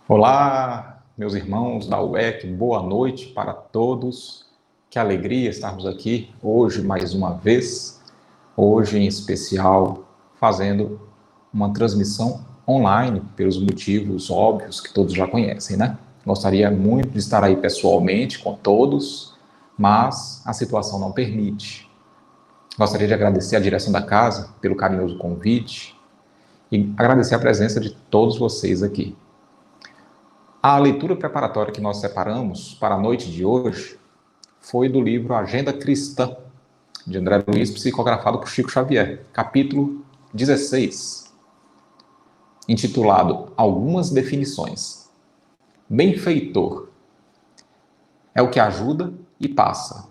Olá, meus irmãos da UEC, boa noite para todos. Que alegria estarmos aqui hoje mais uma vez, hoje em especial fazendo uma transmissão online, pelos motivos óbvios que todos já conhecem, né? Gostaria muito de estar aí pessoalmente com todos, mas a situação não permite. Gostaria de agradecer à direção da casa pelo carinhoso convite e agradecer a presença de todos vocês aqui. A leitura preparatória que nós separamos para a noite de hoje foi do livro Agenda Cristã, de André Luiz, psicografado por Chico Xavier, capítulo 16, intitulado Algumas Definições. Benfeitor é o que ajuda e passa.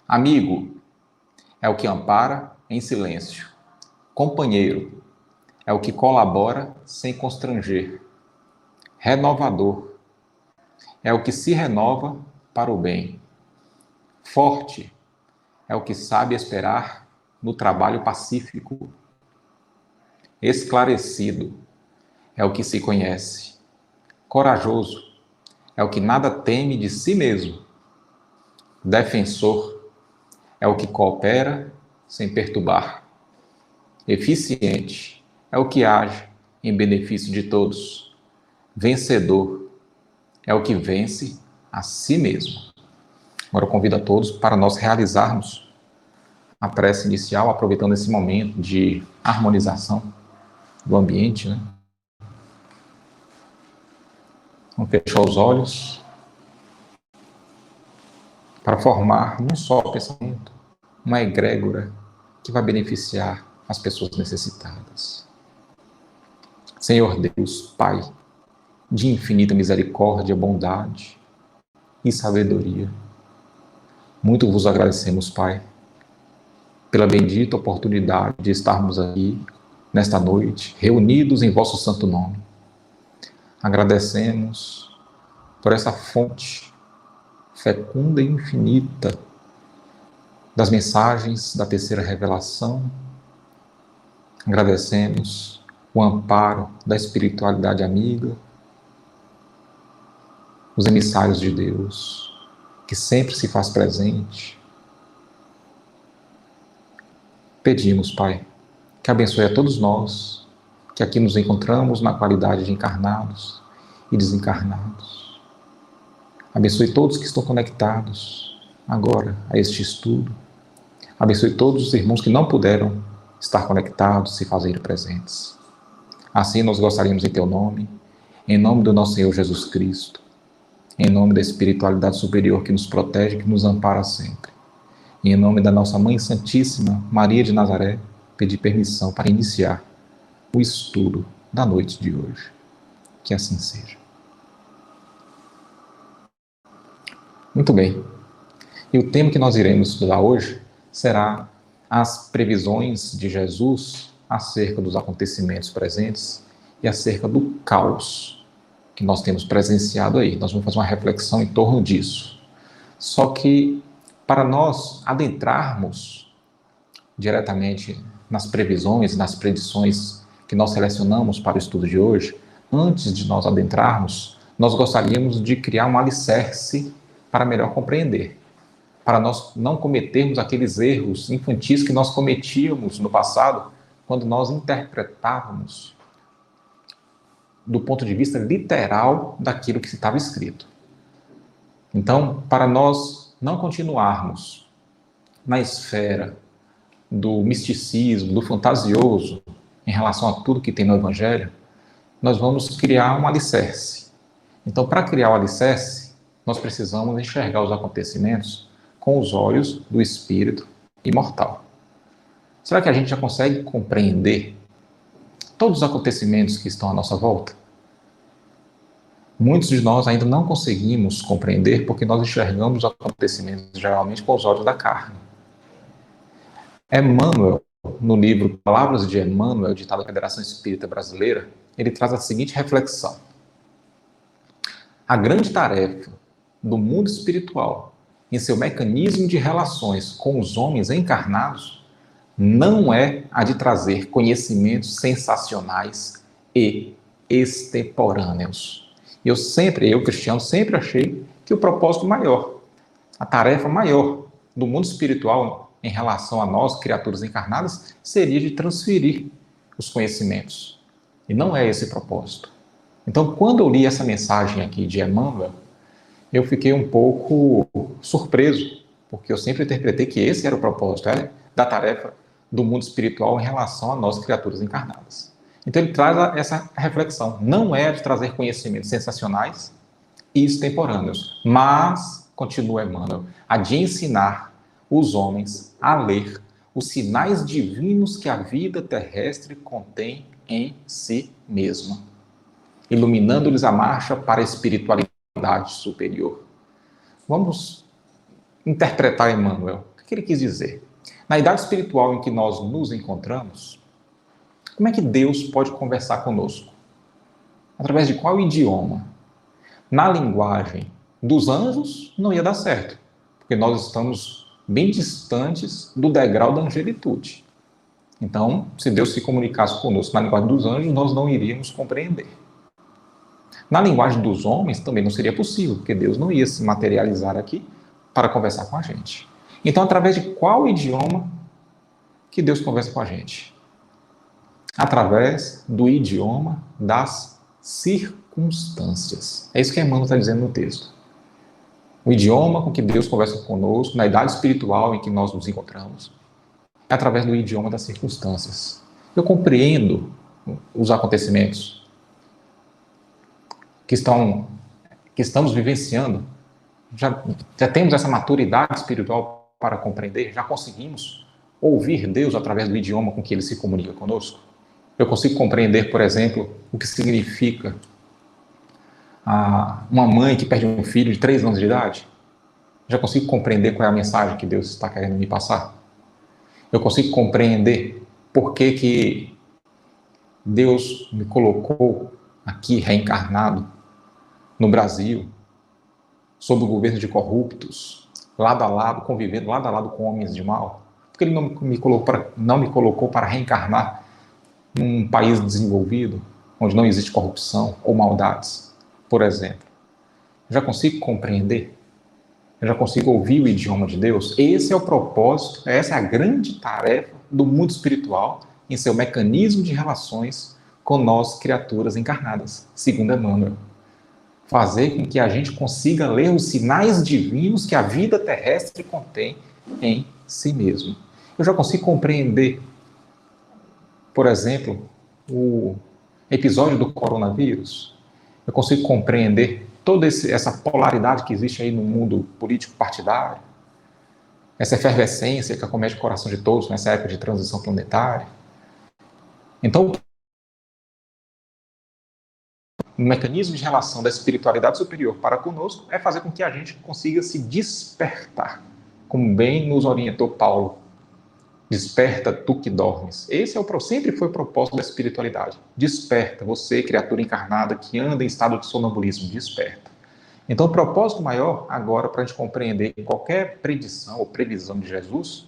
Amigo é o que ampara em silêncio. Companheiro é o que colabora sem constranger. Renovador é o que se renova para o bem. Forte é o que sabe esperar no trabalho pacífico. Esclarecido é o que se conhece. Corajoso é o que nada teme de si mesmo. Defensor é o que coopera sem perturbar. Eficiente é o que age em benefício de todos. Vencedor é o que vence a si mesmo. Agora eu convido a todos para nós realizarmos a prece inicial, aproveitando esse momento de harmonização do ambiente, né? Vamos fechar os olhos para formar num só pensamento uma egrégora que vai beneficiar as pessoas necessitadas. Senhor Deus, Pai, de infinita misericórdia, bondade e sabedoria, muito vos agradecemos, Pai, pela bendita oportunidade de estarmos aqui nesta noite, reunidos em vosso santo nome. Agradecemos por essa fonte fecunda e infinita das mensagens da terceira revelação. Agradecemos o amparo da espiritualidade amiga, os emissários de Deus, que sempre se faz presente. Pedimos, Pai, que abençoe a todos nós, que aqui nos encontramos na qualidade de encarnados e desencarnados. Abençoe todos que estão conectados agora a este estudo. Abençoe todos os irmãos que não puderam estar conectados, se fazerem presentes. Assim nós gostaríamos em Teu nome, em nome do nosso Senhor Jesus Cristo, em nome da espiritualidade superior que nos protege, que nos ampara sempre. E em nome da nossa Mãe Santíssima, Maria de Nazaré, pedir permissão para iniciar o estudo da noite de hoje. Que assim seja. Muito bem. E o tema que nós iremos estudar hoje será as previsões de Jesus acerca dos acontecimentos presentes e acerca do caos que nós temos presenciado aí. Nós vamos fazer uma reflexão em torno disso. Só que, para nós adentrarmos diretamente nas previsões, nas predições que nós selecionamos para o estudo de hoje, antes de nós adentrarmos, nós gostaríamos de criar um alicerce para melhor compreender, para nós não cometermos aqueles erros infantis que nós cometíamos no passado, quando nós interpretávamos do ponto de vista literal daquilo que estava escrito. Então, para nós não continuarmos na esfera do misticismo, do fantasioso, em relação a tudo que tem no Evangelho, nós vamos criar um alicerce. Então, para criar o alicerce, nós precisamos enxergar os acontecimentos com os olhos do espírito imortal. Será que a gente já consegue compreender todos os acontecimentos que estão à nossa volta? Muitos de nós ainda não conseguimos compreender porque nós enxergamos os acontecimentos geralmente com os olhos da carne. Emmanuel, no livro Palavras de Emmanuel, ditado pela Federação Espírita Brasileira, ele traz a seguinte reflexão. A grande tarefa do mundo espiritual, em seu mecanismo de relações com os homens encarnados, não é a de trazer conhecimentos sensacionais e extemporâneos, Eu cristiano, sempre achei que o propósito maior, a tarefa maior do mundo espiritual em relação a nós, criaturas encarnadas, seria de transferir os conhecimentos. E não é esse o propósito. Então, quando eu li essa mensagem aqui de Emmanuel, eu fiquei um pouco surpreso, porque eu sempre interpretei que esse era o propósito da tarefa do mundo espiritual em relação a nós, criaturas encarnadas. Então, ele traz essa reflexão. Não é de trazer conhecimentos sensacionais e extemporâneos, mas, continua Emmanuel, a de ensinar os homens a ler os sinais divinos que a vida terrestre contém em si mesma, iluminando-lhes a marcha para a espiritualidade superior. Vamos interpretar Emmanuel. O que ele quis dizer? Na idade espiritual em que nós nos encontramos, como é que Deus pode conversar conosco? Através de qual idioma? Na linguagem dos anjos, não ia dar certo, porque nós estamos bem distantes do degrau da angelitude. Então, se Deus se comunicasse conosco na linguagem dos anjos, nós não iríamos compreender. Na linguagem dos homens, também não seria possível, porque Deus não ia se materializar aqui para conversar com a gente. Então, através de qual idioma que Deus conversa com a gente? Através do idioma das circunstâncias. É isso que Emmanuel está dizendo no texto. O idioma com que Deus conversa conosco, na idade espiritual em que nós nos encontramos, é através do idioma das circunstâncias. Eu compreendo os acontecimentos que estamos vivenciando. Já temos essa maturidade espiritual para compreender, já conseguimos ouvir Deus através do idioma com que Ele se comunica conosco. Eu consigo compreender, por exemplo, o que significa uma mãe que perde um filho de 3 anos de idade. Já consigo compreender qual é a mensagem que Deus está querendo me passar. Eu consigo compreender por que Deus me colocou aqui reencarnado no Brasil, sob o governo de corruptos, lado a lado, convivendo lado a lado com homens de mal. Porque Ele não me colocou para reencarnar num país desenvolvido, onde não existe corrupção ou maldades, por exemplo. Eu já consigo compreender? Eu já consigo ouvir o idioma de Deus? Esse é o propósito, essa é a grande tarefa do mundo espiritual em seu mecanismo de relações com nós, criaturas encarnadas, segundo Emmanuel. Fazer com que a gente consiga ler os sinais divinos que a vida terrestre contém em si mesmo. Eu já consigo compreender, por exemplo, o episódio do coronavírus. Eu consigo compreender toda essa polaridade que existe aí no mundo político partidário, essa efervescência que acomete o coração de todos nessa época de transição planetária. Então, o mecanismo de relação da espiritualidade superior para conosco é fazer com que a gente consiga se despertar, como bem nos orientou Paulo. Desperta, tu que dormes. Sempre foi o propósito da espiritualidade. Desperta, você, criatura encarnada que anda em estado de sonambulismo, desperta. Então, o propósito maior, agora, para a gente compreender qualquer predição ou previsão de Jesus,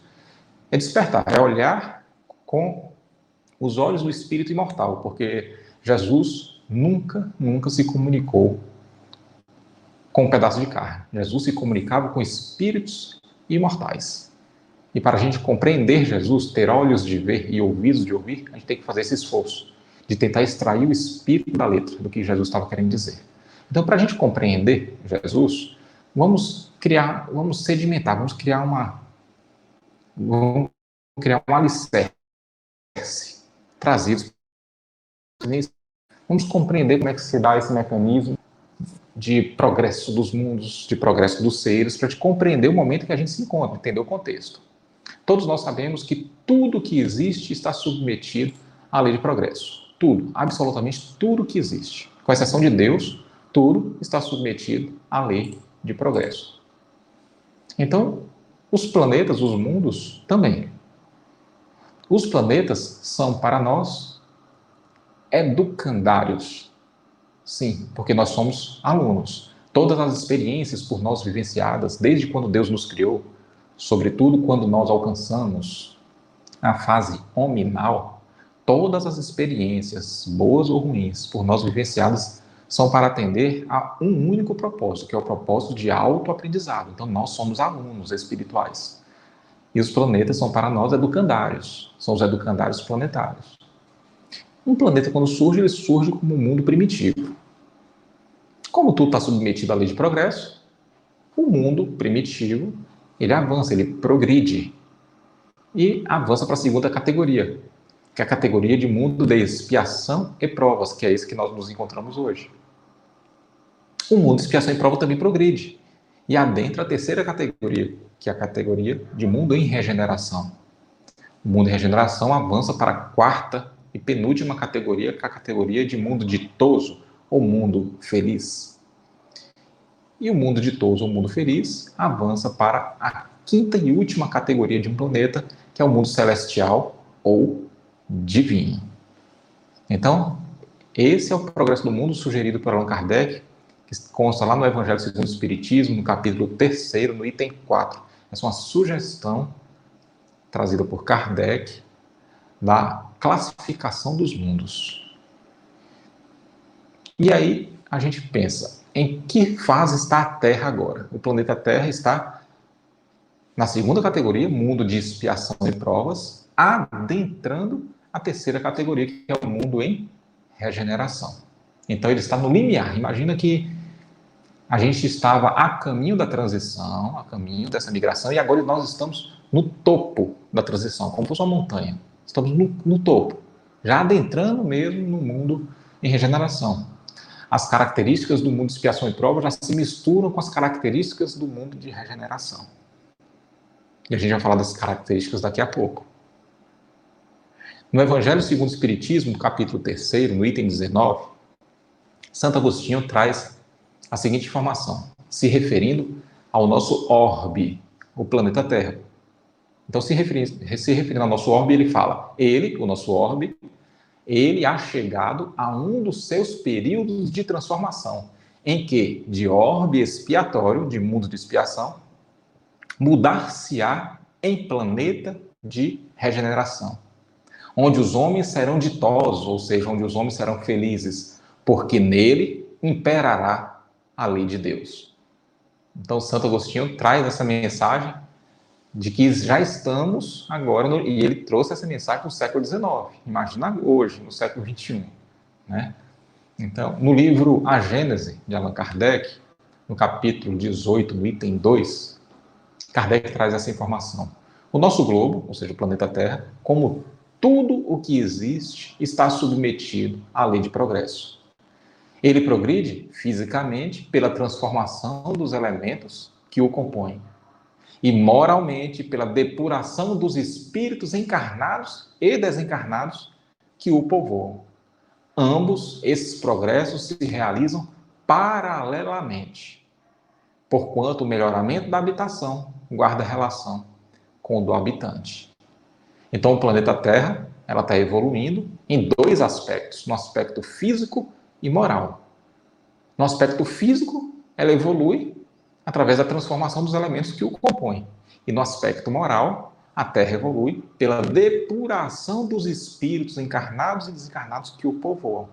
é despertar, é olhar com os olhos do espírito imortal, porque Jesus nunca se comunicou com um pedaço de carne. Jesus se comunicava com espíritos imortais. E para a gente compreender Jesus, ter olhos de ver e ouvidos de ouvir, a gente tem que fazer esse esforço de tentar extrair o espírito da letra do que Jesus estava querendo dizer. Então, para a gente compreender Jesus, vamos sedimentar, vamos criar um alicerce trazido. Vamos compreender como é que se dá esse mecanismo de progresso dos mundos, de progresso dos seres, para a gente compreender o momento que a gente se encontra, entender o contexto. Todos nós sabemos que tudo que existe está submetido à lei de progresso. Tudo, absolutamente tudo que existe. Com exceção de Deus, tudo está submetido à lei de progresso. Então, os planetas, os mundos, também. Os planetas são, para nós, educandários. Sim, porque nós somos alunos. Todas as experiências por nós vivenciadas, desde quando Deus nos criou, sobretudo quando nós alcançamos a fase hominal, todas as experiências, boas ou ruins, por nós vivenciadas, são para atender a um único propósito, que é o propósito de autoaprendizado. Então, nós somos alunos espirituais. E os planetas são para nós educandários, são os educandários planetários. Um planeta, quando surge, ele surge como um mundo primitivo. Como tudo está submetido à lei de progresso, o mundo primitivo, ele avança, ele progride e avança para a segunda categoria, que é a categoria de mundo de expiação e provas, que é esse que nós nos encontramos hoje. O mundo de expiação e prova também progride e adentra a terceira categoria, que é a categoria de mundo em regeneração. O mundo em regeneração avança para a quarta e penúltima categoria, que é a categoria de mundo ditoso, ou mundo feliz. E o mundo ditoso, ou mundo feliz, avança para a quinta e última categoria de um planeta, que é o mundo celestial ou divino. Então, esse é o progresso do mundo sugerido por Allan Kardec, que consta lá no Evangelho segundo o Espiritismo, no capítulo 3º, no item 4. Essa é uma sugestão trazida por Kardec da classificação dos mundos. E aí a gente pensa, em que fase está a Terra agora? O planeta Terra está na segunda categoria, mundo de expiação e provas, adentrando a terceira categoria, que é o mundo em regeneração. Então ele está no limiar. Imagina que a gente estava a caminho da transição, a caminho dessa migração, e agora nós estamos no topo da transição, como se fosse uma montanha. Estamos no topo, já adentrando mesmo no mundo em regeneração. As características do mundo de expiação e prova já se misturam com as características do mundo de regeneração. E a gente vai falar das características daqui a pouco. No Evangelho segundo o Espiritismo, capítulo 3º, no item 19, Santo Agostinho traz a seguinte informação, se referindo ao nosso orbe, o planeta Terra. Então, se referindo ao nosso orbe, ele fala, ele, o nosso orbe, ele há chegado a um dos seus períodos de transformação, em que, de orbe expiatório, de mundo de expiação, mudar-se-á em planeta de regeneração, onde os homens serão ditosos, ou seja, onde os homens serão felizes, porque nele imperará a lei de Deus. Então, Santo Agostinho traz essa mensagem de que já estamos agora, e ele trouxe essa mensagem no século XIX. Imagina hoje, no século XXI. Né? Então, no livro A Gênese, de Allan Kardec, no capítulo 18, no item 2, Kardec traz essa informação. O nosso globo, ou seja, o planeta Terra, como tudo o que existe, está submetido à lei de progresso. Ele progride fisicamente pela transformação dos elementos que o compõem e moralmente pela depuração dos espíritos encarnados e desencarnados que o povoam. Ambos esses progressos se realizam paralelamente, porquanto o melhoramento da habitação guarda relação com o do habitante. Então, o planeta Terra, ela está evoluindo em dois aspectos, no aspecto físico e moral. No aspecto físico, ela evolui através da transformação dos elementos que o compõem. E no aspecto moral, a Terra evolui pela depuração dos espíritos encarnados e desencarnados que o povoam.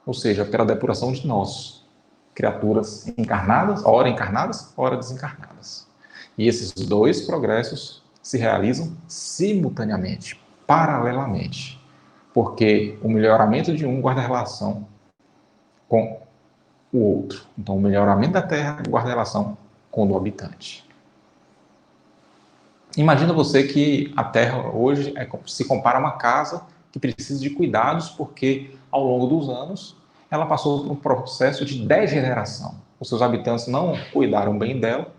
Ou seja, pela depuração de nós, criaturas encarnadas, ora desencarnadas. E esses dois progressos se realizam simultaneamente, paralelamente, porque o melhoramento de um guarda relação com o outro. Então, o melhoramento da Terra guarda relação com o do habitante. Imagina você que a Terra hoje se compara a uma casa que precisa de cuidados porque, ao longo dos anos, ela passou por um processo de degeneração. Os seus habitantes não cuidaram bem dela,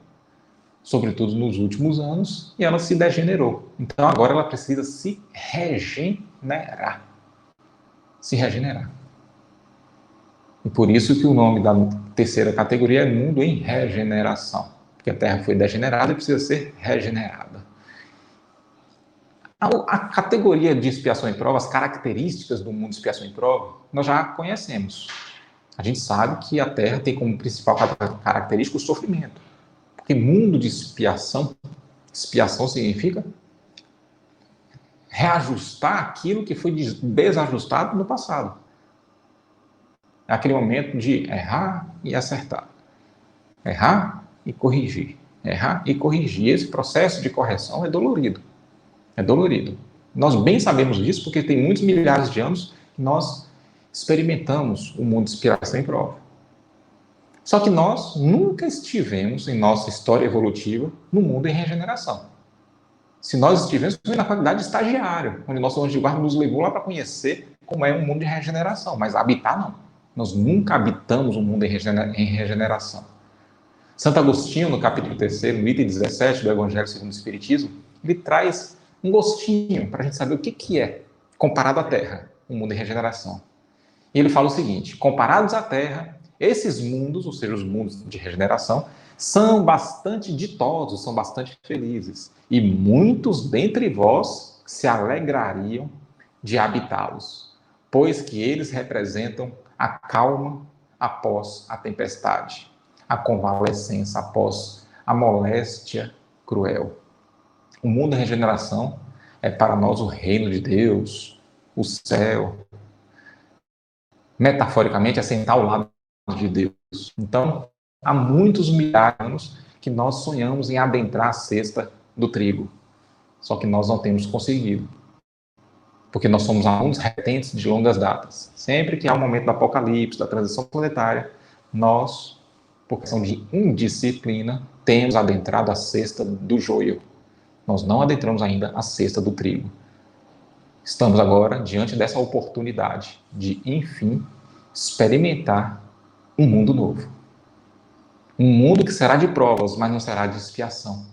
sobretudo nos últimos anos, e ela se degenerou. Então, agora ela precisa se regenerar. Se regenerar. E por isso que o nome da terceira categoria é mundo em regeneração, porque a Terra foi degenerada e precisa ser regenerada. A categoria de expiação e prova, as características do mundo de expiação e prova, nós já conhecemos. A gente sabe que a Terra tem como principal característica o sofrimento, porque mundo de expiação significa reajustar aquilo que foi desajustado no passado. É aquele momento de errar e acertar. Errar e corrigir. Errar e corrigir. Esse processo de correção é dolorido. É dolorido. Nós bem sabemos disso porque tem muitos milhares de anos que nós experimentamos o mundo de inspiração e prova. Só que nós nunca estivemos, em nossa história evolutiva, no mundo em regeneração. Se nós estivemos, foi na qualidade de estagiário, onde nosso anjo de guarda nos levou lá para conhecer como é um mundo de regeneração, mas habitar não. Nós nunca habitamos um mundo em regeneração. Santo Agostinho, no capítulo 3º, no item 17 do Evangelho segundo o Espiritismo, ele traz um gostinho para a gente saber o que é, comparado à Terra, um mundo em regeneração. E ele fala o seguinte: comparados à Terra, esses mundos, ou seja, os mundos de regeneração, são bastante ditosos, são bastante felizes, e muitos dentre vós se alegrariam de habitá-los, pois que eles representam a calma após a tempestade, a convalescença após a moléstia cruel. O mundo da regeneração é para nós o reino de Deus, o céu. Metaforicamente, é sentar ao lado de Deus. Então, há muitos milhares de anos que nós sonhamos em adentrar a cesta do trigo. Só que nós não temos conseguido. Porque nós somos alunos retentes de longas datas. Sempre que há um momento do apocalipse, da transição planetária, nós, por questão de indisciplina, temos adentrado a cesta do joio. Nós não adentramos ainda a cesta do trigo. Estamos agora diante dessa oportunidade de, enfim, experimentar um mundo novo. Um mundo que será de provas, mas não será de expiação.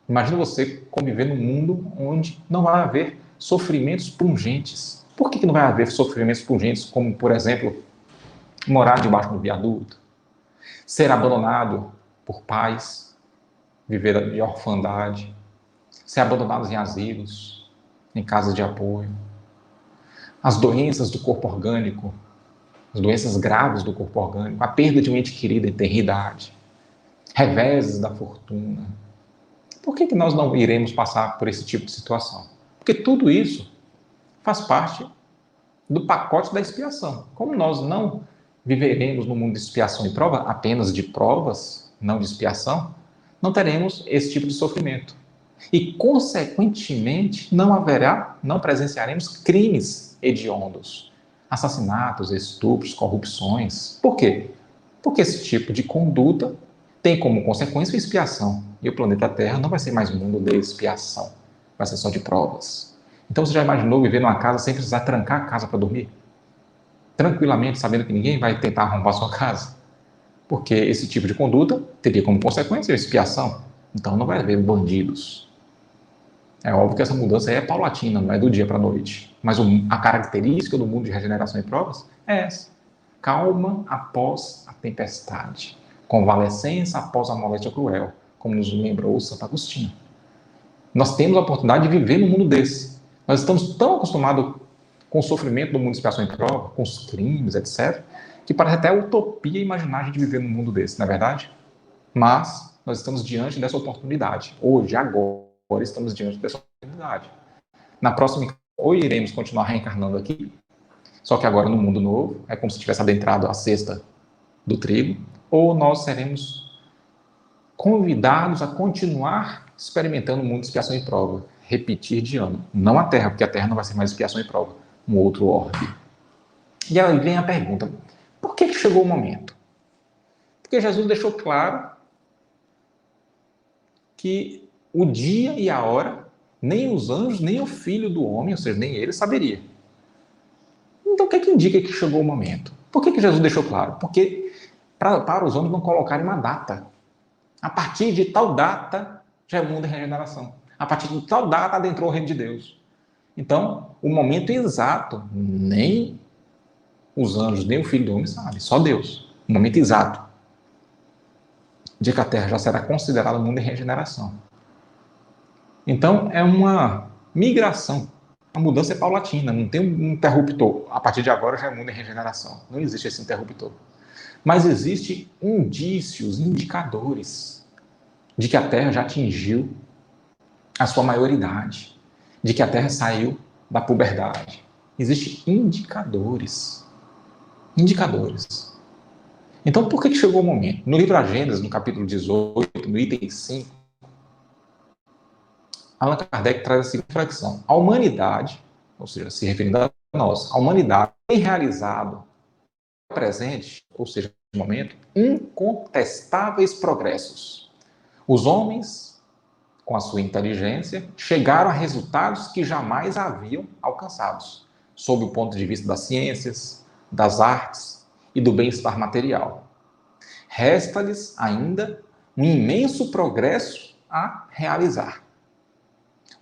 Imagina você conviver num mundo onde não vai haver sofrimentos pungentes. Por que não vai haver sofrimentos pungentes, como, por exemplo, morar debaixo do viaduto, ser abandonado por pais, viver de orfandade, ser abandonados em asilos, em casas de apoio, as doenças do corpo orgânico, as doenças graves do corpo orgânico, a perda de um ente querido em tenridade, reveses da fortuna. Por que nós não iremos passar por esse tipo de situação? Porque tudo isso faz parte do pacote da expiação. Como nós não viveremos no mundo de expiação e prova, apenas de provas, não de expiação, não teremos esse tipo de sofrimento. E, consequentemente, não presenciaremos crimes hediondos, assassinatos, estupros, corrupções. Por quê? Porque esse tipo de conduta tem como consequência a expiação. E o planeta Terra não vai ser mais um mundo de expiação, vai ser só de provas. Então, você já imaginou viver numa casa sem precisar trancar a casa para dormir? Tranquilamente, sabendo que ninguém vai tentar arrombar a sua casa? Porque esse tipo de conduta teria como consequência a expiação. Então, não vai haver bandidos. É óbvio que essa mudança é paulatina, não é do dia para a noite. Mas a característica do mundo de regeneração e provas é essa. Calma após a tempestade. Convalescença após a moléstia cruel, como nos lembrou Santo Agostinho. Nós temos a oportunidade de viver num mundo desse. Nós estamos tão acostumados com o sofrimento do mundo de expiação e prova, com os crimes, etc., que parece até utopia imaginar a gente viver num mundo desse, não é verdade? Mas nós estamos diante dessa oportunidade. Hoje, agora, estamos diante dessa oportunidade. Na próxima, ou iremos continuar reencarnando aqui, só que agora no mundo novo, é como se tivesse adentrado a cesta do trigo, ou nós seremos convidados a continuar experimentando o mundo de expiação e prova, repetir de ano. Não a Terra, porque a Terra não vai ser mais expiação e prova, um outro orbe. E aí vem a pergunta, por que chegou o momento? Porque Jesus deixou claro que o dia e a hora, nem os anjos, nem o Filho do Homem, ou seja, nem ele saberia. Então, o que indica que chegou o momento? Por que Jesus deixou claro? Porque para os homens não colocarem uma data. A partir de tal data, já é o mundo em regeneração. A partir de tal data, adentrou o reino de Deus. Então, o momento exato, nem os anjos, nem o Filho do Homem sabem, só Deus. O momento exato de que a Terra já será considerada um mundo em regeneração. Então, é uma migração. A mudança é paulatina, não tem um interruptor. A partir de agora já é mundo em regeneração. Não existe esse interruptor. Mas existem indícios, indicadores de que a Terra já atingiu a sua maioridade, de que a Terra saiu da puberdade. Existem indicadores. Indicadores. Então, por que chegou o momento? No livro A Gênesis, no capítulo 18, no item 5, Allan Kardec traz a seguinte reflexão. A humanidade, ou seja, se referindo a nós, a humanidade tem realizado presente, ou seja, no momento, incontestáveis progressos. Os homens, com a sua inteligência, chegaram a resultados que jamais haviam alcançados, sob o ponto de vista das ciências, das artes e do bem-estar material. Resta-lhes ainda um imenso progresso a realizar.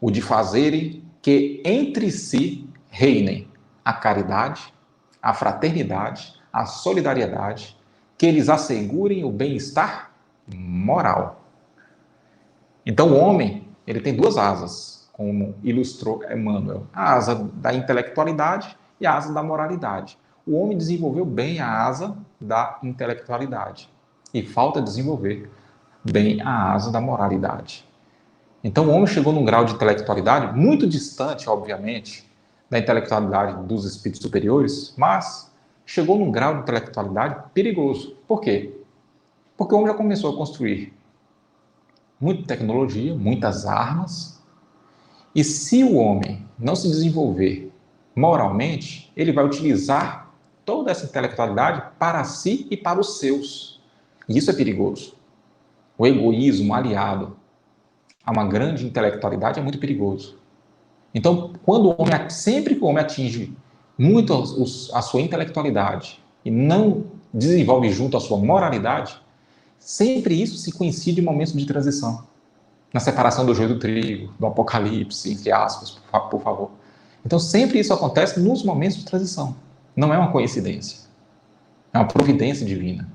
O de fazerem que entre si reinem a caridade, a fraternidade, a solidariedade, que eles assegurem o bem-estar moral. Então o homem, ele tem duas asas, como ilustrou Emmanuel, a asa da intelectualidade e a asa da moralidade. O homem desenvolveu bem a asa da intelectualidade e falta desenvolver bem a asa da moralidade. Então o homem chegou num grau de intelectualidade muito distante, obviamente, da intelectualidade dos espíritos superiores, mas chegou num grau de intelectualidade perigoso. Por quê? Porque o homem já começou a construir muita tecnologia, muitas armas, e se o homem não se desenvolver moralmente, ele vai utilizar toda essa intelectualidade para si e para os seus. E isso é perigoso. O egoísmo aliado a uma grande intelectualidade é muito perigoso. Então, sempre que o homem atinge muito a sua intelectualidade e não desenvolve junto a sua moralidade, sempre isso se coincide em momentos de transição. Na separação do joio do trigo, do apocalipse, entre aspas, por favor. Então, sempre isso acontece nos momentos de transição. Não é uma coincidência. É uma providência divina.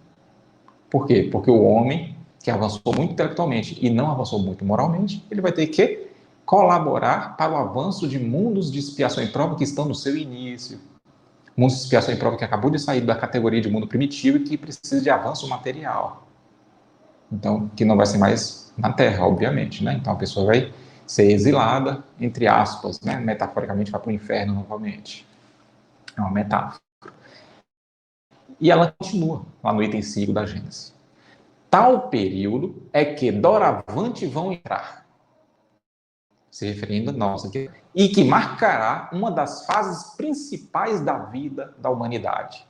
Por quê? Porque o homem que avançou muito intelectualmente e não avançou muito moralmente, ele vai ter que colaborar para o avanço de mundos de expiação e prova que estão no seu início. Mundos de expiação e prova que acabou de sair da categoria de mundo primitivo e que precisa de avanço material. Então, que não vai ser mais na Terra, obviamente, né? Então, a pessoa vai ser exilada, entre aspas, né? Metaforicamente, vai para o inferno novamente. É uma metáfora. E ela continua lá no item 5 da Gênesis. Tal período é que doravante vão entrar, se referindo a nós aqui, e que marcará uma das fases principais da vida da humanidade.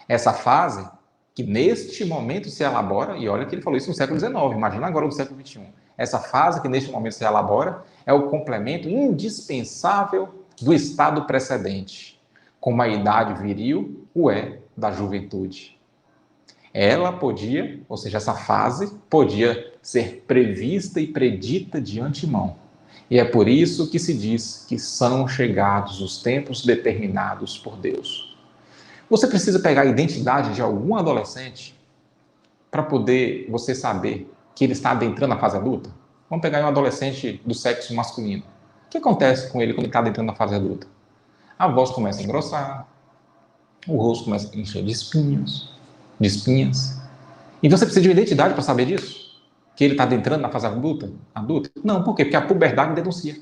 Essa fase que neste momento se elabora, e olha que ele falou isso no século XIX, imagina agora no século XXI. Essa fase que neste momento se elabora é o complemento indispensável do estado precedente, como a idade viril o é da juventude. Ela podia, ou seja, essa fase podia ser prevista e predita de antemão. E é por isso que se diz que são chegados os tempos determinados por Deus. Você precisa pegar a identidade de algum adolescente para poder você saber que ele está adentrando a fase adulta? Vamos pegar um adolescente do sexo masculino. O que acontece com ele quando ele está adentrando a fase adulta? A voz começa a engrossar, o rosto começa a encher de espinhas. E você precisa de uma identidade para saber disso? Que ele está adentrando na fase adulta? Não, por quê? Porque a puberdade denuncia.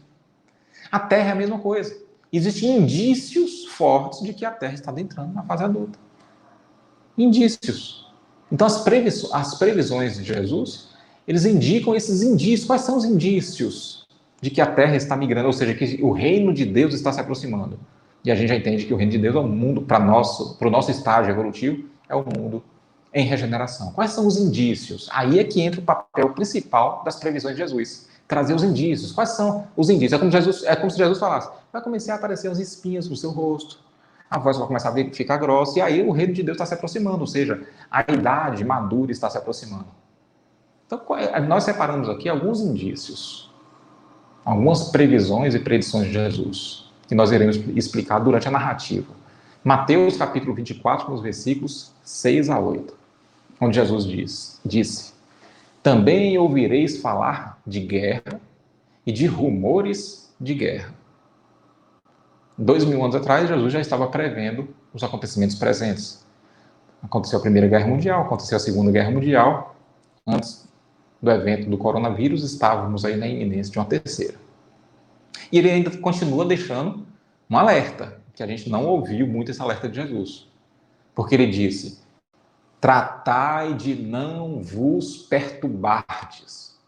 A Terra é a mesma coisa. Existem indícios fortes de que a Terra está adentrando na fase adulta. Indícios. Então, as previsões de Jesus, eles indicam esses indícios. Quais são os indícios de que a Terra está migrando? Ou seja, que o reino de Deus está se aproximando. E a gente já entende que o reino de Deus é um mundo, para o nosso estágio evolutivo, é um mundo em regeneração. Quais são os indícios? Aí é que entra o papel principal das previsões de Jesus. Trazer os indícios. Quais são os indícios? É como se Jesus falasse, vai começar a aparecer as espinhas no seu rosto, a voz vai começar a ficar grossa, e aí o reino de Deus está se aproximando, ou seja, a idade madura está se aproximando. Então, nós separamos aqui alguns indícios, algumas previsões e predições de Jesus, que nós iremos explicar durante a narrativa. Mateus, capítulo 24, nos versículos 6 a 8, onde Jesus disse: também ouvireis falar de guerra e de rumores de guerra. 2000 anos atrás, Jesus já estava prevendo os acontecimentos presentes. Aconteceu a Primeira Guerra Mundial, aconteceu a Segunda Guerra Mundial. Antes do evento do coronavírus, estávamos aí na iminência de uma terceira. E ele ainda continua deixando um alerta, que a gente não ouviu muito esse alerta de Jesus. Porque ele disse: tratai de não vos perturbardes.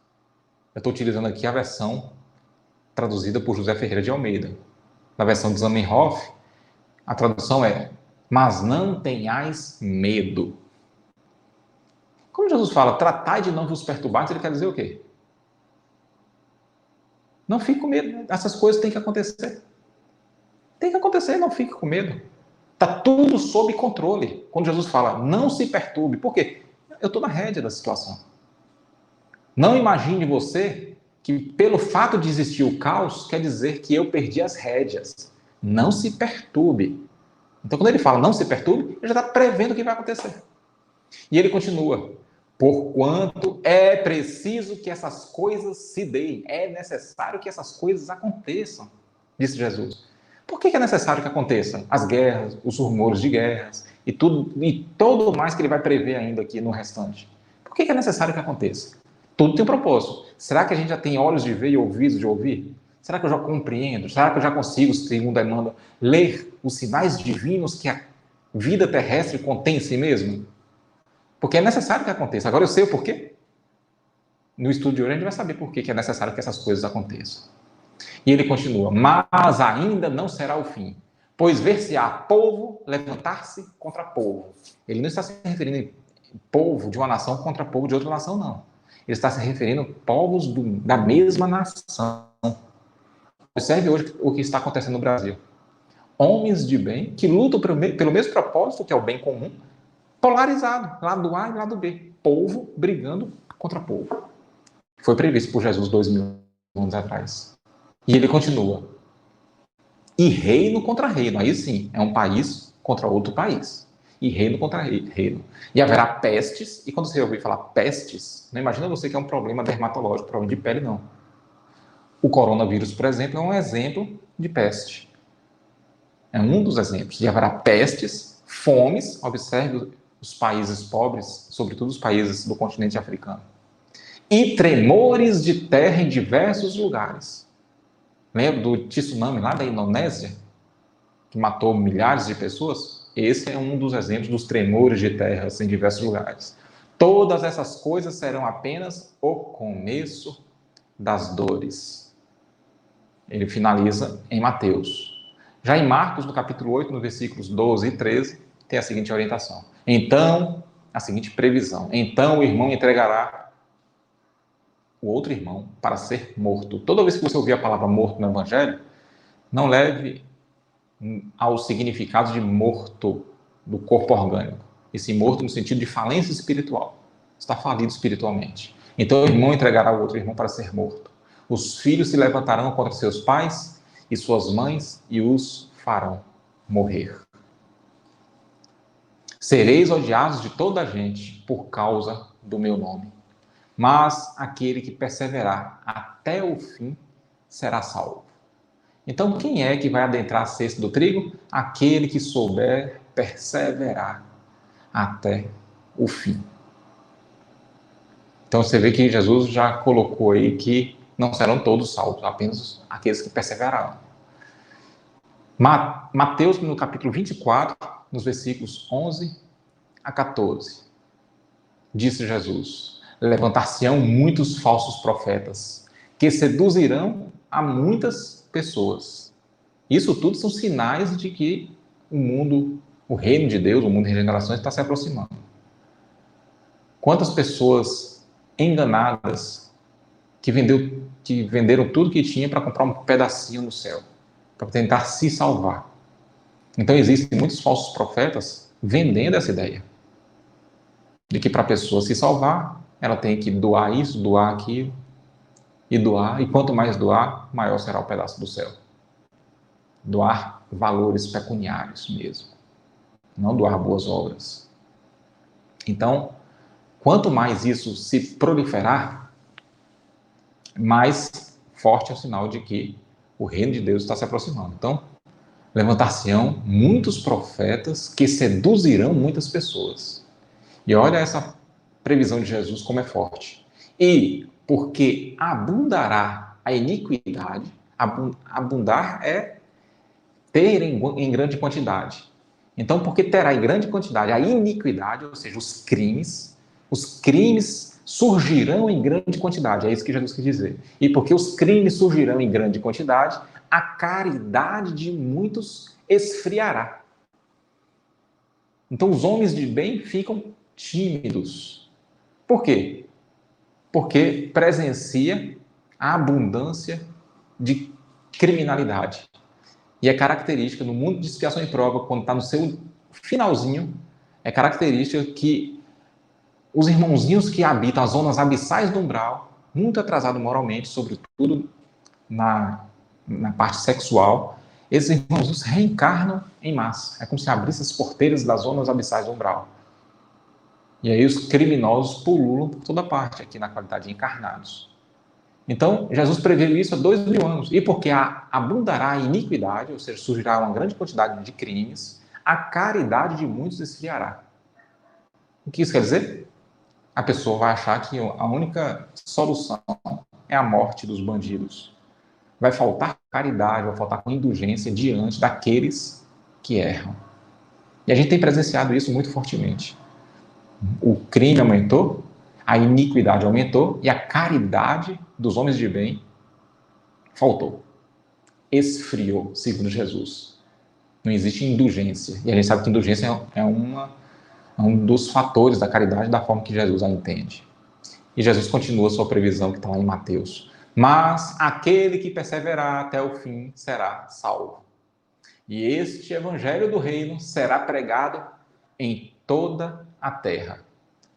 Eu estou utilizando aqui a versão traduzida por José Ferreira de Almeida. Na versão de Zamenhof, a tradução é: mas não tenhais medo. Quando Jesus fala, tratai de não vos perturbardes, ele quer dizer o quê? Não fique com medo. Essas coisas têm que acontecer. Tem que acontecer, não fique com medo. Está tudo sob controle. Quando Jesus fala, não se perturbe. Por quê? Eu estou na rédea da situação. Não imagine você que pelo fato de existir o caos, quer dizer que eu perdi as rédeas. Não se perturbe. Então, quando ele fala não se perturbe, ele já está prevendo o que vai acontecer. E ele continua: porquanto é preciso que essas coisas se deem, é necessário que essas coisas aconteçam, disse Jesus. Por que é necessário que aconteçam as guerras, os rumores de guerras e tudo e todo mais que ele vai prever ainda aqui no restante? Por que é necessário que aconteça? Tudo tem um propósito. Será que a gente já tem olhos de ver e ouvidos de ouvir? Será que eu já compreendo? Será que eu já consigo, segundo Emmanuel, ler os sinais divinos que a vida terrestre contém em si mesmo? Porque é necessário que aconteça. Agora eu sei o porquê. No estudo de hoje a gente vai saber por que é necessário que essas coisas aconteçam. E ele continua: mas ainda não será o fim, pois ver-se-á povo levantar-se contra povo. Ele não está se referindo em povo de uma nação contra povo de outra nação, não. Ele está se referindo a povos da mesma nação. Observe hoje o que está acontecendo no Brasil. Homens de bem que lutam pelo mesmo propósito, que é o bem comum, polarizado, lado A e lado B. Povo brigando contra povo. Foi previsto por Jesus 2000 anos atrás. E ele continua: e reino contra reino. Aí sim, é um país contra outro país. E reino contra reino. E haverá pestes, e quando você ouvir falar pestes, não imagina você que é um problema dermatológico, problema de pele, não. O coronavírus, por exemplo, é um exemplo de peste. É um dos exemplos. E haverá pestes, fomes, observe os países pobres, sobretudo os países do continente africano. E tremores de terra em diversos lugares. Lembra do tsunami lá da Indonésia, que matou milhares de pessoas? Esse é um dos exemplos dos tremores de terras em diversos lugares. Todas essas coisas serão apenas o começo das dores. Ele finaliza em Mateus. Já em Marcos, no capítulo 8, nos versículos 12 e 13, tem a seguinte orientação. Então, a seguinte previsão. Então o irmão entregará o outro irmão para ser morto. Toda vez que você ouvir a palavra morto no Evangelho, não leve ao significado de morto do corpo orgânico. Esse morto no sentido de falência espiritual. Está falido espiritualmente. Então o irmão entregará o outro irmão para ser morto. Os filhos se levantarão contra seus pais e suas mães e os farão morrer. Sereis odiados de toda a gente por causa do meu nome. Mas aquele que perseverar até o fim será salvo. Então, quem é que vai adentrar a cesta do trigo? Aquele que souber perseverar até o fim. Então, você vê que Jesus já colocou aí que não serão todos salvos, apenas aqueles que perseverarão. Mateus, no capítulo 24, nos versículos 11 a 14, disse Jesus: levantar-se-ão muitos falsos profetas, que seduzirão a muitas pessoas. Isso tudo são sinais de que o mundo, o reino de Deus, o mundo de regeneração está se aproximando. Quantas pessoas enganadas que venderam tudo que tinha para comprar um pedacinho no céu, para tentar se salvar. Então existem muitos falsos profetas vendendo essa ideia de que para a pessoa se salvar, ela tem que doar isso, doar aquilo, e quanto mais doar, maior será o pedaço do céu. Doar valores pecuniários mesmo, não doar boas obras. Então, quanto mais isso se proliferar, mais forte é o sinal de que o reino de Deus está se aproximando. Então, levantar-se-ão muitos profetas que seduzirão muitas pessoas. E olha essa previsão de Jesus como é forte. E porque abundará a iniquidade, abundar é ter em grande quantidade. Então, porque terá em grande quantidade a iniquidade, ou seja, os crimes surgirão em grande quantidade, é isso que Jesus quis dizer. E porque os crimes surgirão em grande quantidade, a caridade de muitos esfriará. Então, os homens de bem ficam tímidos. Por quê? Porque presencia a abundância de criminalidade. E é característica, no mundo de expiação e prova, quando está no seu finalzinho, é característica que os irmãozinhos que habitam as zonas abissais do umbral, muito atrasados moralmente, sobretudo na parte sexual, esses irmãozinhos reencarnam em massa. É como se abrisse as porteiras das zonas abissais do umbral. E aí os criminosos pululam por toda parte aqui na qualidade de encarnados. Então, Jesus previu isso há 2000 anos. E porque abundará a iniquidade, ou seja, surgirá uma grande quantidade de crimes, a caridade de muitos esfriará. O que isso quer dizer? A pessoa vai achar que a única solução é a morte dos bandidos. Vai faltar caridade, vai faltar indulgência diante daqueles que erram. E a gente tem presenciado isso muito fortemente. O crime aumentou, a iniquidade aumentou e a caridade dos homens de bem faltou. Esfriou, segundo Jesus. Não existe indulgência. E a gente sabe que indulgência é um dos fatores da caridade da forma que Jesus a entende. E Jesus continua a sua previsão que está lá em Mateus. Mas aquele que perseverar até o fim será salvo. E este evangelho do reino será pregado em toda a terra,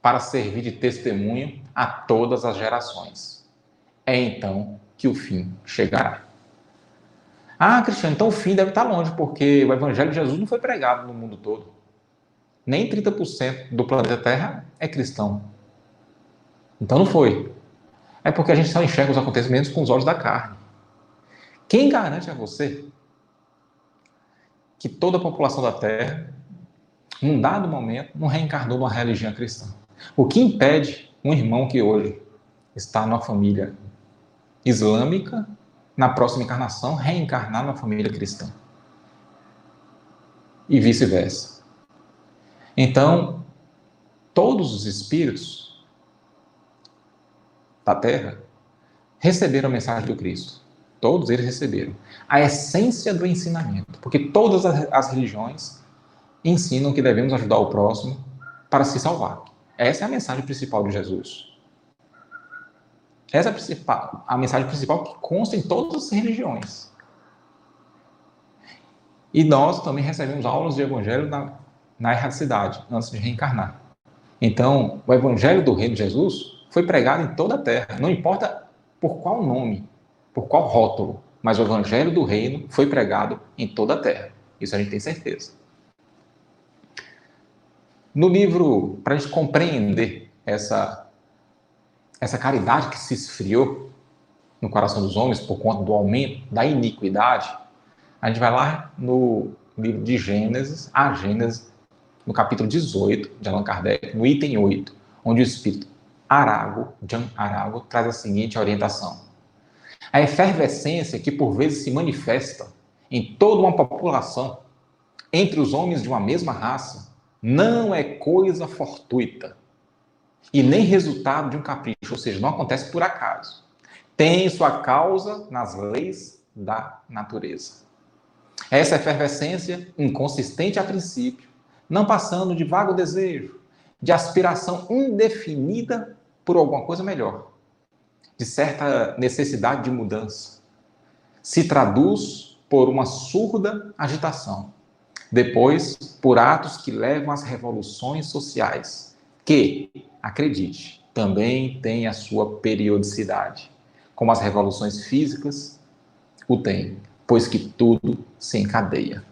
para servir de testemunho a todas as gerações. É então que o fim chegará. Ah, Cristiano, então o fim deve estar longe, porque o evangelho de Jesus não foi pregado no mundo todo. Nem 30% do planeta Terra é cristão. Então não foi. É porque a gente só enxerga os acontecimentos com os olhos da carne. Quem garante a você que toda a população da Terra, num dado momento, não reencarnou numa religião cristã? O que impede um irmão que hoje está numa família islâmica, na próxima encarnação, reencarnar numa família cristã? E vice-versa. Então, todos os espíritos da Terra receberam a mensagem do Cristo. Todos eles receberam a essência do ensinamento, porque todas as religiões ensinam que devemos ajudar o próximo para se salvar. Essa é a mensagem principal de Jesus. Essa é a mensagem principal que consta em todas as religiões. E nós também recebemos aulas de evangelho na erradicidade, antes de reencarnar. Então, o evangelho do reino de Jesus foi pregado em toda a terra, não importa por qual nome, por qual rótulo, mas o evangelho do reino foi pregado em toda a terra. Isso a gente tem certeza. No livro, para a gente compreender essa caridade que se esfriou no coração dos homens por conta do aumento da iniquidade, a gente vai lá no livro de Gênesis, no capítulo 18 de Allan Kardec, no item 8, onde o espírito Jean Arago, traz a seguinte orientação. A efervescência que por vezes se manifesta em toda uma população, entre os homens de uma mesma raça, não é coisa fortuita e nem resultado de um capricho, ou seja, não acontece por acaso. Tem sua causa nas leis da natureza. Essa efervescência, inconsistente a princípio, não passando de vago desejo, de aspiração indefinida por alguma coisa melhor, de certa necessidade de mudança, se traduz por uma surda agitação, depois por atos que levam às revoluções sociais, que, acredite, também têm a sua periodicidade, como as revoluções físicas o têm, pois que tudo se encadeia.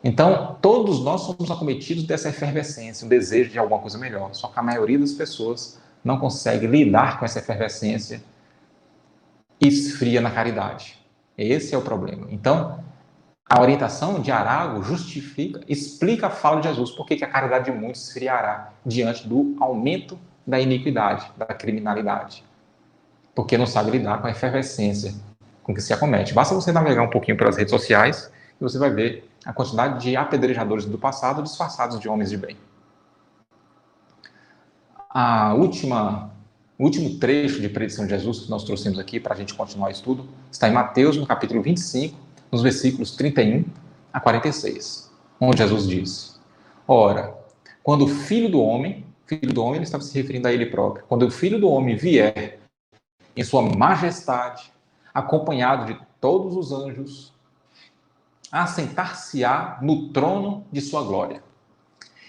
Então, todos nós somos acometidos dessa efervescência, um desejo de alguma coisa melhor, só que a maioria das pessoas não consegue lidar com essa efervescência e esfria na caridade. Esse é o problema. Então, a orientação de Arago explica a fala de Jesus, por que a caridade de muitos esfriará diante do aumento da iniquidade, da criminalidade. Porque não sabe lidar com a efervescência com que se acomete. Basta você navegar um pouquinho pelas redes sociais e você vai ver a quantidade de apedrejadores do passado disfarçados de homens de bem. O último trecho de predição de Jesus que nós trouxemos aqui para a gente continuar o estudo está em Mateus, no capítulo 25, nos versículos 31 a 46, onde Jesus diz: ora, quando o Filho do Homem ele estava se referindo a ele próprio, quando o Filho do Homem vier em sua majestade, acompanhado de todos os anjos, assentar-se-á no trono de sua glória,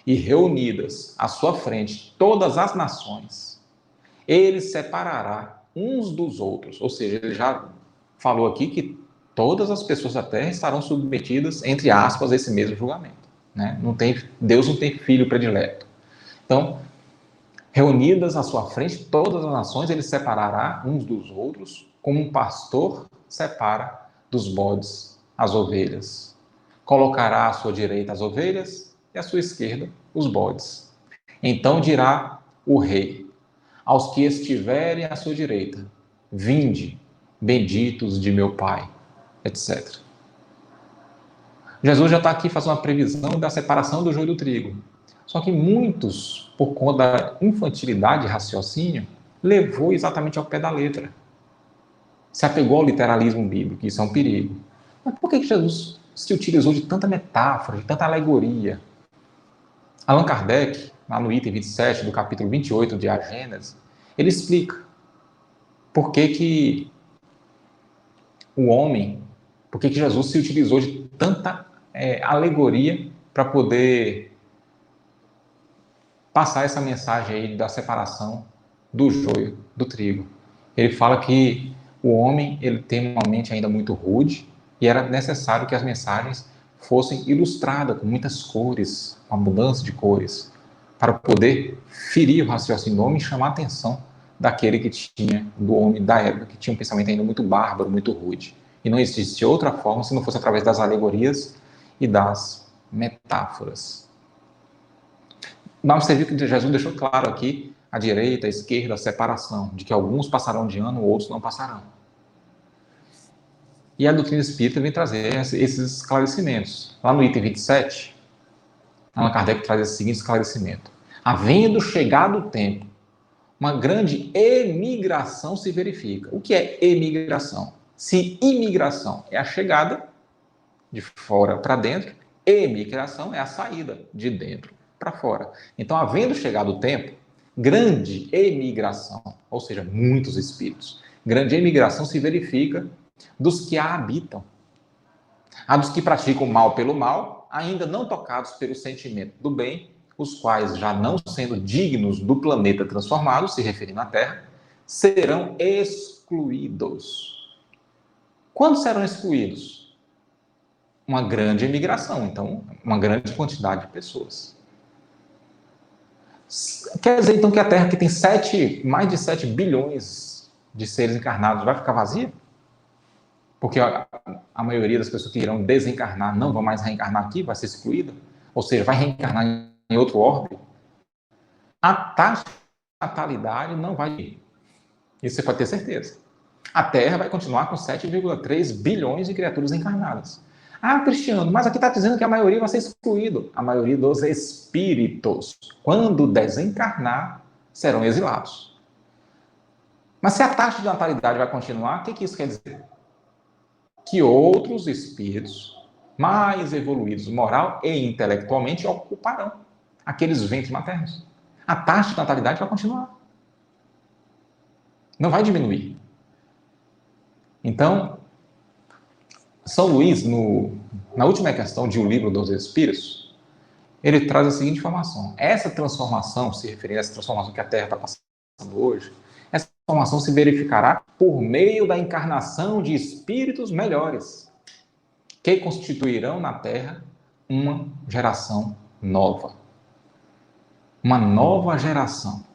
e reunidas à sua frente todas as nações, ele separará uns dos outros. Ou seja, ele já falou aqui que todas as pessoas da terra estarão submetidas, entre aspas, a esse mesmo julgamento. Né? Deus não tem filho predileto. Então, reunidas à sua frente todas as nações, ele separará uns dos outros, como um pastor separa dos bodes as ovelhas. Colocará à sua direita as ovelhas e à sua esquerda os bodes. Então dirá o rei aos que estiverem à sua direita: vinde, benditos de meu Pai, etc. Jesus já está aqui fazendo uma previsão da separação do joio do trigo. Só que muitos, por conta da infantilidade e raciocínio, levou exatamente ao pé da letra. Se apegou ao literalismo bíblico, isso é um perigo. Mas por que Jesus se utilizou de tanta metáfora, de tanta alegoria? Allan Kardec, lá no item 27 do capítulo 28 de A Gênese, ele explica por que Jesus se utilizou de tanta alegoria para poder passar essa mensagem aí da separação do joio do trigo. Ele fala que o homem ele tem uma mente ainda muito rude e era necessário que as mensagens fossem ilustradas com muitas cores, com abundância de cores, para poder ferir o raciocínio do homem e chamar a atenção daquele que tinha, do homem da época, que tinha um pensamento ainda muito bárbaro, muito rude. E não existia outra forma se não fosse através das alegorias e das metáforas. Mas você viu que Jesus deixou claro aqui a direita, a esquerda, a separação, de que alguns passarão de ano, outros não passarão. E a doutrina espírita vem trazer esses esclarecimentos. Lá no item 27, Allan Kardec traz esse seguinte esclarecimento: havendo chegado o tempo, uma grande emigração se verifica. O que é emigração? Se imigração é a chegada de fora para dentro, emigração é a saída de dentro para fora. Então, havendo chegado o tempo, grande emigração, ou seja, muitos espíritos, grande emigração se verifica dos que a habitam. Há dos que praticam o mal pelo mal, ainda não tocados pelo sentimento do bem, os quais, já não sendo dignos do planeta transformado, se referindo à Terra, serão excluídos. Quando serão excluídos? Uma grande emigração, então, uma grande quantidade de pessoas. Quer dizer, então, que a Terra, que tem mais de 7 bilhões de seres encarnados, vai ficar vazia? Porque a maioria das pessoas que irão desencarnar não vão mais reencarnar aqui, vai ser excluída? Ou seja, vai reencarnar em outro orbe? A taxa de natalidade não vai ir. Isso você pode ter certeza. A Terra vai continuar com 7,3 bilhões de criaturas encarnadas. Ah, Cristiano, mas aqui está dizendo que a maioria vai ser excluída. A maioria dos espíritos, quando desencarnar, serão exilados. Mas se a taxa de natalidade vai continuar, o que isso quer dizer? Que outros espíritos mais evoluídos moral e intelectualmente ocuparão aqueles ventres maternos. A taxa de natalidade vai continuar. Não vai diminuir. Então, São Luís, na última questão de O Livro dos Espíritos, ele traz a seguinte informação: essa transformação, se referindo a essa transformação que a Terra está passando hoje, essa transformação se verificará por meio da encarnação de espíritos melhores, que constituirão na Terra uma geração nova. Uma nova geração.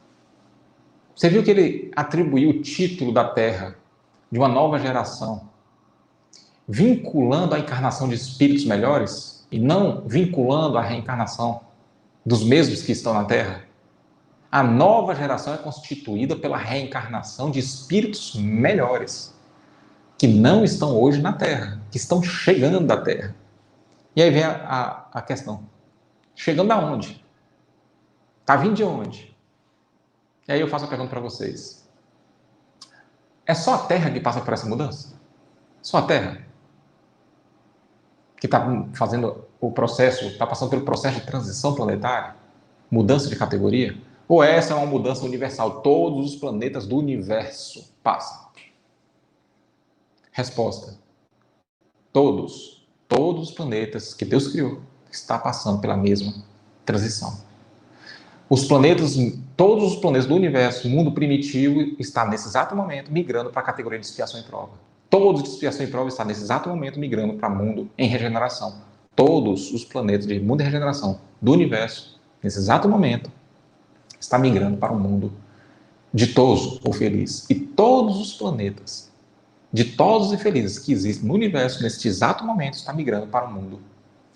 Você viu que ele atribuiu o título da Terra de uma nova geração, vinculando a encarnação de espíritos melhores e não vinculando a reencarnação dos mesmos que estão na Terra? A nova geração é constituída pela reencarnação de espíritos melhores, que não estão hoje na Terra, que estão chegando da Terra. E aí vem a questão. Chegando aonde? Está vindo de onde? E aí eu faço a pergunta para vocês. É só a Terra que passa por essa mudança? Só a Terra? Que está fazendo o processo, está passando pelo processo de transição planetária? Mudança de categoria? Ou essa é uma mudança universal? Todos os planetas do universo passam. Resposta. Todos os planetas que Deus criou estão passando pela mesma transição. Os planetas, todos os planetas do universo, o mundo primitivo, está nesse exato momento migrando para a categoria de expiação e prova. Todos de expiação e prova estão nesse exato momento migrando para mundo em regeneração. Todos os planetas de mundo em regeneração do universo, nesse exato momento, está migrando para um mundo ditoso ou feliz. E todos os planetas ditosos e felizes que existem no universo, neste exato momento, estão migrando para um mundo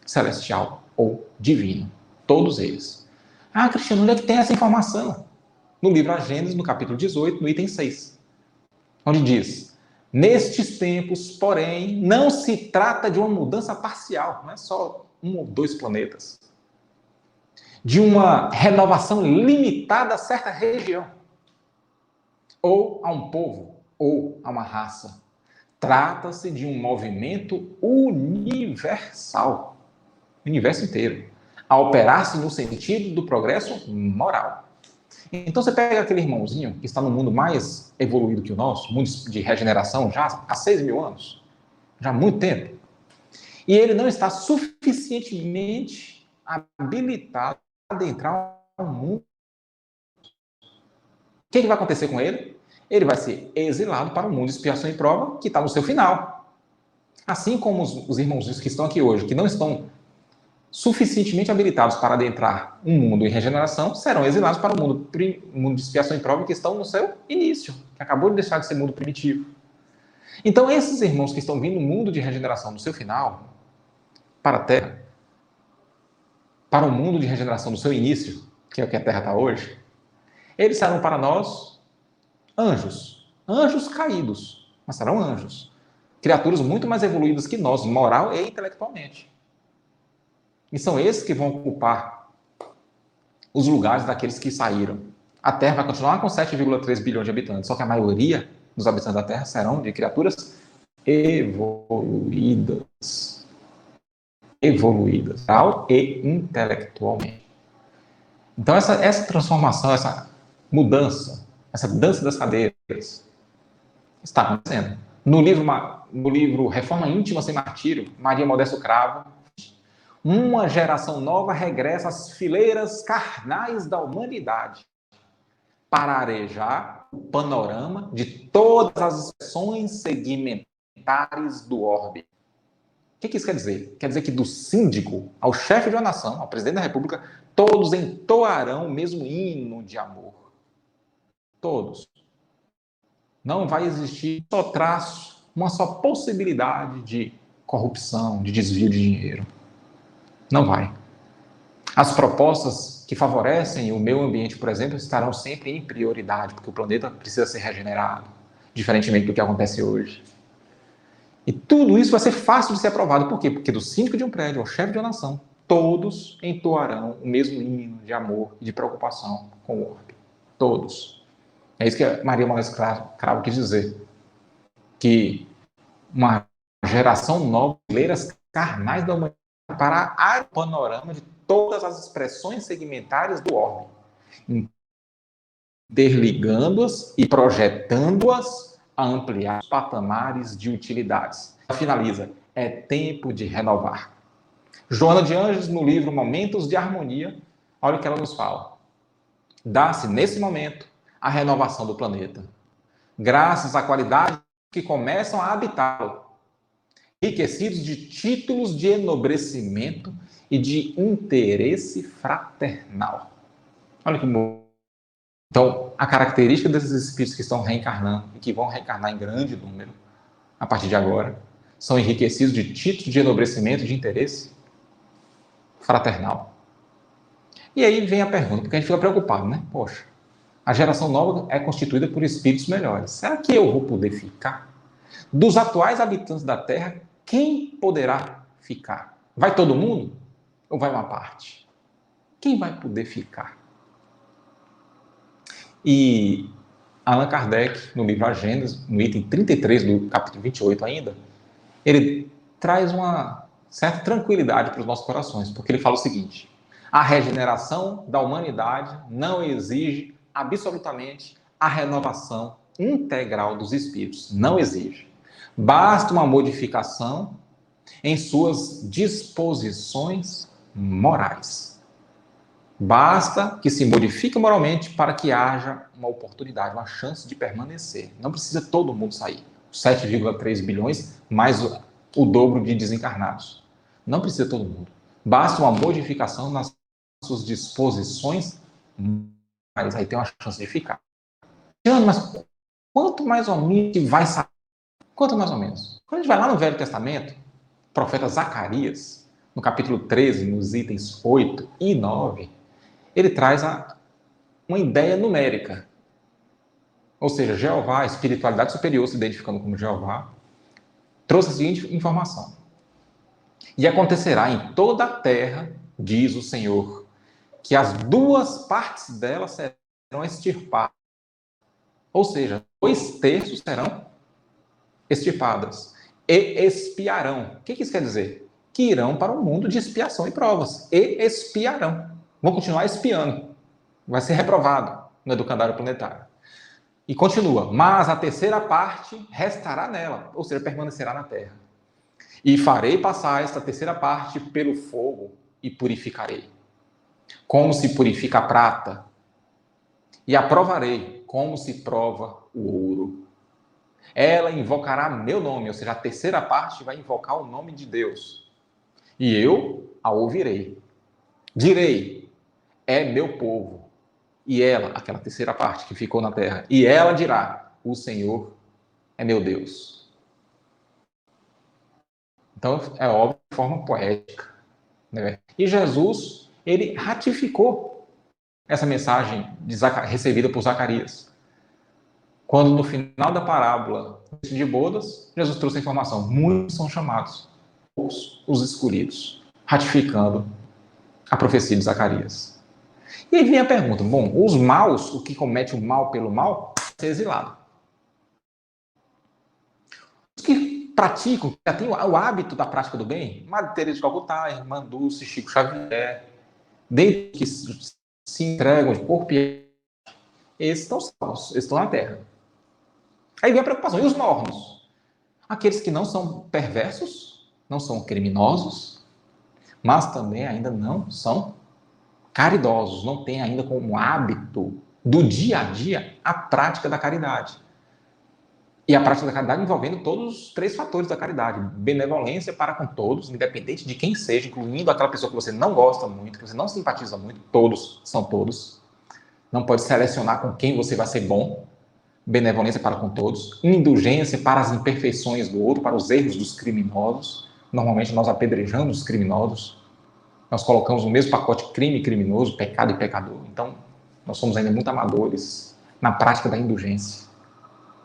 celestial ou divino. Todos eles. Ah, Cristiano, onde é que tem essa informação? No livro A Gênesis, no capítulo 18, no item 6, onde diz: nestes tempos, porém, não se trata de uma mudança parcial, não é só um ou dois planetas, de uma renovação limitada a certa região, ou a um povo, ou a uma raça. Trata-se de um movimento universal, o universo inteiro, a operar-se no sentido do progresso moral. Então você pega aquele irmãozinho que está no mundo mais evoluído que o nosso, mundo de regeneração já há 6.000 anos, já há muito tempo, e ele não está suficientemente habilitado a adentrar no mundo. O que vai acontecer com ele? Ele vai ser exilado para o mundo de expiação e prova que está no seu final. Assim como os irmãozinhos que estão aqui hoje, que não estão suficientemente habilitados para adentrar um mundo em regeneração, serão exilados para o mundo de expiação e prova que estão no seu início, que acabou de deixar de ser mundo primitivo. Então, esses irmãos que estão vindo no mundo de regeneração no seu final, para a Terra, para o mundo de regeneração no seu início, que é o que a Terra está hoje, eles serão para nós anjos caídos, mas serão anjos, criaturas muito mais evoluídas que nós, moral e intelectualmente. E são esses que vão ocupar os lugares daqueles que saíram. A Terra vai continuar com 7,3 bilhões de habitantes, só que a maioria dos habitantes da Terra serão de criaturas evoluídas, moral e intelectualmente. Então essa transformação, essa mudança das cadeiras está acontecendo. No livro Reforma Íntima Sem Martírio, Maria Modesto Cravo, uma geração nova regressa às fileiras carnais da humanidade para arejar o panorama de todas as expressões segmentares do orbe. O que isso quer dizer? Quer dizer que do síndico ao chefe de uma nação, ao presidente da República, todos entoarão o mesmo hino de amor. Todos. Não vai existir só traço, uma só possibilidade de corrupção, de desvio de dinheiro. Não vai. As propostas que favorecem o meio ambiente, por exemplo, estarão sempre em prioridade, porque o planeta precisa ser regenerado, diferentemente do que acontece hoje. E tudo isso vai ser fácil de ser aprovado. Por quê? Porque do síndico de um prédio ao chefe de uma nação, todos entoarão o mesmo hino de amor e de preocupação com o orbe. Todos. É isso que a Maria Modesto Cravo quis dizer. Que uma geração nova, fileiras carnais da humanidade, para o panorama de todas as expressões segmentares do orbe, interligando-as e projetando-as a ampliar os patamares de utilidades. Finaliza, é tempo de renovar. Joana de Ângeles, no livro Momentos de Harmonia, olha o que ela nos fala. Dá-se, nesse momento, a renovação do planeta, graças à qualidade que começam a habitá-lo, enriquecidos de títulos de enobrecimento e de interesse fraternal. Olha que bom. Então, a característica desses espíritos que estão reencarnando e que vão reencarnar em grande número a partir de agora são enriquecidos de títulos de enobrecimento e de interesse fraternal. E aí vem a pergunta, porque a gente fica preocupado, né? Poxa, a geração nova é constituída por espíritos melhores. Será que eu vou poder ficar? Dos atuais habitantes da Terra, quem poderá ficar? Vai todo mundo? Ou vai uma parte? Quem vai poder ficar? E Allan Kardec, no livro A Gênese, no item 33 do capítulo 28 ainda, ele traz uma certa tranquilidade para os nossos corações, porque ele fala o seguinte: a regeneração da humanidade não exige absolutamente a renovação integral dos espíritos. Não exige. Basta uma modificação em suas disposições morais. Basta que se modifique moralmente para que haja uma oportunidade, uma chance de permanecer. Não precisa todo mundo sair. 7,3 bilhões, mais o dobro de desencarnados. Não precisa todo mundo. Basta uma modificação nas suas disposições morais. Aí tem uma chance de ficar. Mas quanto mais ou menos vai sair? Quanto mais ou menos? Quando a gente vai lá no Velho Testamento, o profeta Zacarias, no capítulo 13, nos itens 8 e 9, ele traz uma ideia numérica. Ou seja, Jeová, a espiritualidade superior, se identificando como Jeová, trouxe a seguinte informação: e acontecerá em toda a terra, diz o Senhor, que as duas partes dela serão extirpadas. Ou seja, 2/3 serão extirpadas. E expiarão. O que isso quer dizer? Que irão para um mundo de expiação e provas. E expiarão. Vão continuar espiando. Vai ser reprovado no educandário planetário. E continua, mas a terceira parte restará nela, ou seja, permanecerá na terra. E farei passar esta terceira parte pelo fogo e purificarei, como se purifica a prata, e a provarei, como se prova o ouro. Ela invocará meu nome, ou seja, a terceira parte vai invocar o nome de Deus. E eu a ouvirei. Direi, é meu povo. E ela, aquela terceira parte que ficou na terra, e ela dirá, o Senhor é meu Deus. Então, é óbvio, de forma poética, né? E Jesus, ele ratificou essa mensagem recebida por Zacarias. Quando, no final da parábola de bodas, Jesus trouxe a informação: muitos são chamados, poucos os escolhidos, ratificando a profecia de Zacarias. E aí vem a pergunta: bom, os maus, o que comete o mal pelo mal, vai ser exilado. Os que praticam, que já têm o hábito da prática do bem, Madre Teresa de Calcutá, Irmã Dulce, Chico Xavier, desde que se entregam de corpo e esses estão salvos, eles estão na Terra. Aí vem a preocupação: e os mornos? Aqueles que não são perversos, não são criminosos, mas também ainda não são caridosos, não têm ainda como hábito do dia a dia a prática da caridade. E a prática da caridade envolvendo todos os 3 fatores da caridade: benevolência para com todos, independente de quem seja, incluindo aquela pessoa que você não gosta muito, que você não simpatiza muito, todos são todos. Não pode selecionar com quem você vai ser bom. Benevolência para com todos, indulgência para as imperfeições do outro, para os erros dos criminosos. Normalmente nós apedrejamos os criminosos, nós colocamos no mesmo pacote crime e criminoso, pecado e pecador. Então, nós somos ainda muito amadores na prática da indulgência.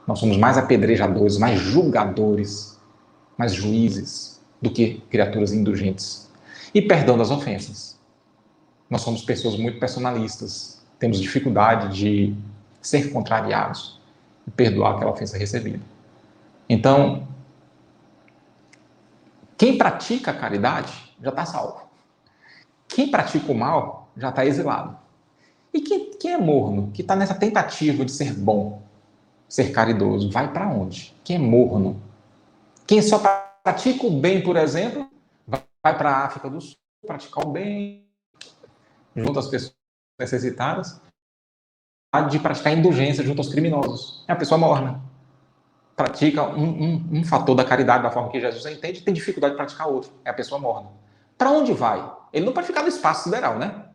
Nós somos mais apedrejadores, mais julgadores, mais juízes do que criaturas indulgentes. E perdão das ofensas. Nós somos pessoas muito personalistas, temos dificuldade de ser contrariados e perdoar aquela ofensa recebida. Então, quem pratica a caridade já está salvo. Quem pratica o mal já está exilado. E quem é morno, que está nessa tentativa de ser bom, ser caridoso, vai para onde? Quem é morno? Quem só pratica o bem, por exemplo, vai para a África do Sul praticar o bem junto às pessoas necessitadas, de praticar indulgência junto aos criminosos. É a pessoa morna. Pratica um fator da caridade da forma que Jesus entende, tem dificuldade de praticar outro. É a pessoa morna. Para onde vai? Ele não pode ficar no espaço sideral, né?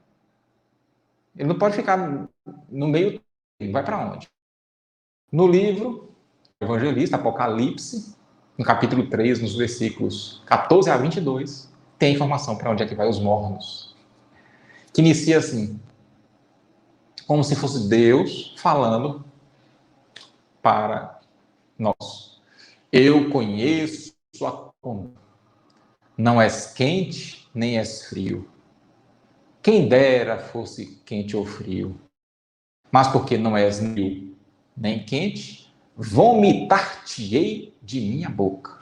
Ele não pode ficar no meio. Ele vai para onde? No livro Evangelista, Apocalipse, no capítulo 3, nos versículos 14 a 22, tem informação para onde é que vai os mornos. Que inicia assim, como se fosse Deus falando para nós. Eu conheço a conduta, Não és quente, nem és frio. Quem dera fosse quente ou frio. Mas porque não és frio nem quente, vomitar-te-ei de minha boca.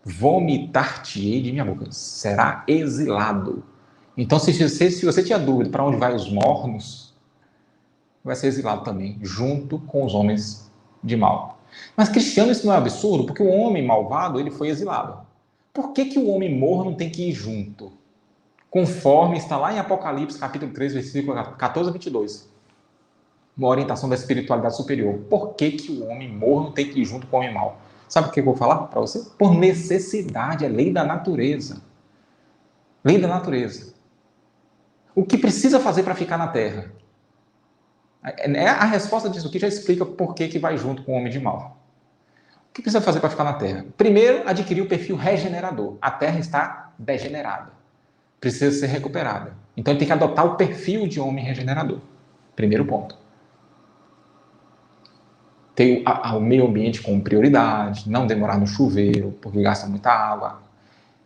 Vomitar-te-ei de minha boca. Será exilado. Então, se você tinha dúvida para onde vai os mornos, vai ser exilado também, junto com os homens de mal. Mas, Cristiano, isso não é absurdo? Porque o homem malvado, ele foi exilado. Por que o homem morno tem que ir junto? Conforme está lá em Apocalipse, capítulo 3, versículo 14 a 22. Uma orientação da espiritualidade superior. Por que o homem morno tem que ir junto com o homem mau? Sabe o que eu vou falar para você? Por necessidade, é lei da natureza. Lei da natureza. O que precisa fazer para ficar na Terra? A resposta disso aqui já explica por que vai junto com o homem de mal. O que precisa fazer para ficar na Terra? Primeiro, adquirir o perfil regenerador. A Terra está degenerada. Precisa ser recuperada. Então, ele tem que adotar o perfil de homem regenerador. Primeiro ponto. Ter o meio ambiente como prioridade, não demorar no chuveiro, porque gasta muita água,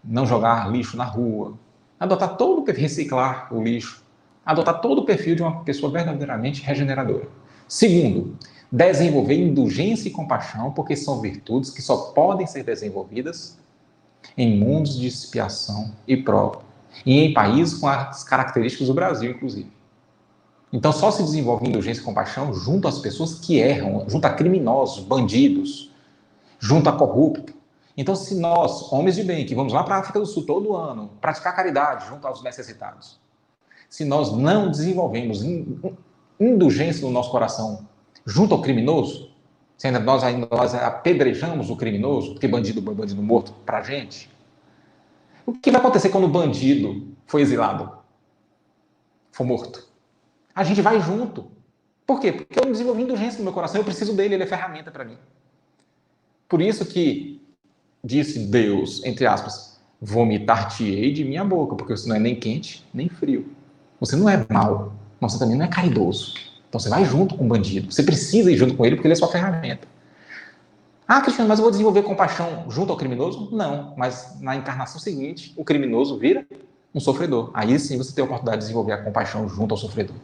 não jogar lixo na rua, adotar todo o perfil, reciclar o lixo, adotar todo o perfil de uma pessoa verdadeiramente regeneradora. Segundo, desenvolver indulgência e compaixão, porque são virtudes que só podem ser desenvolvidas em mundos de expiação e prova, e em países com as características do Brasil, inclusive. Então, só se desenvolve indulgência e compaixão junto às pessoas que erram, junto a criminosos, bandidos, junto a corruptos. Então, se nós, homens de bem, que vamos lá para a África do Sul todo ano, praticar caridade junto aos necessitados, se nós não desenvolvemos indulgência no nosso coração junto ao criminoso, se ainda nós apedrejamos o criminoso, porque bandido morto para a gente, o que vai acontecer quando o bandido for exilado, for morto? A gente vai junto. Por quê? Porque eu não desenvolvi indulgência no meu coração, eu preciso dele, ele é ferramenta para mim. Por isso que disse Deus, entre aspas, vomitar-te-ei de minha boca, porque você não é nem quente, nem frio. Você não é mau, mas você também não é caridoso. Então você vai junto com o bandido. Você precisa ir junto com ele, porque ele é sua ferramenta. Ah, Cristiano, mas eu vou desenvolver compaixão junto ao criminoso? Não, mas na encarnação seguinte, o criminoso vira um sofredor. Aí sim você tem a oportunidade de desenvolver a compaixão junto ao sofredor.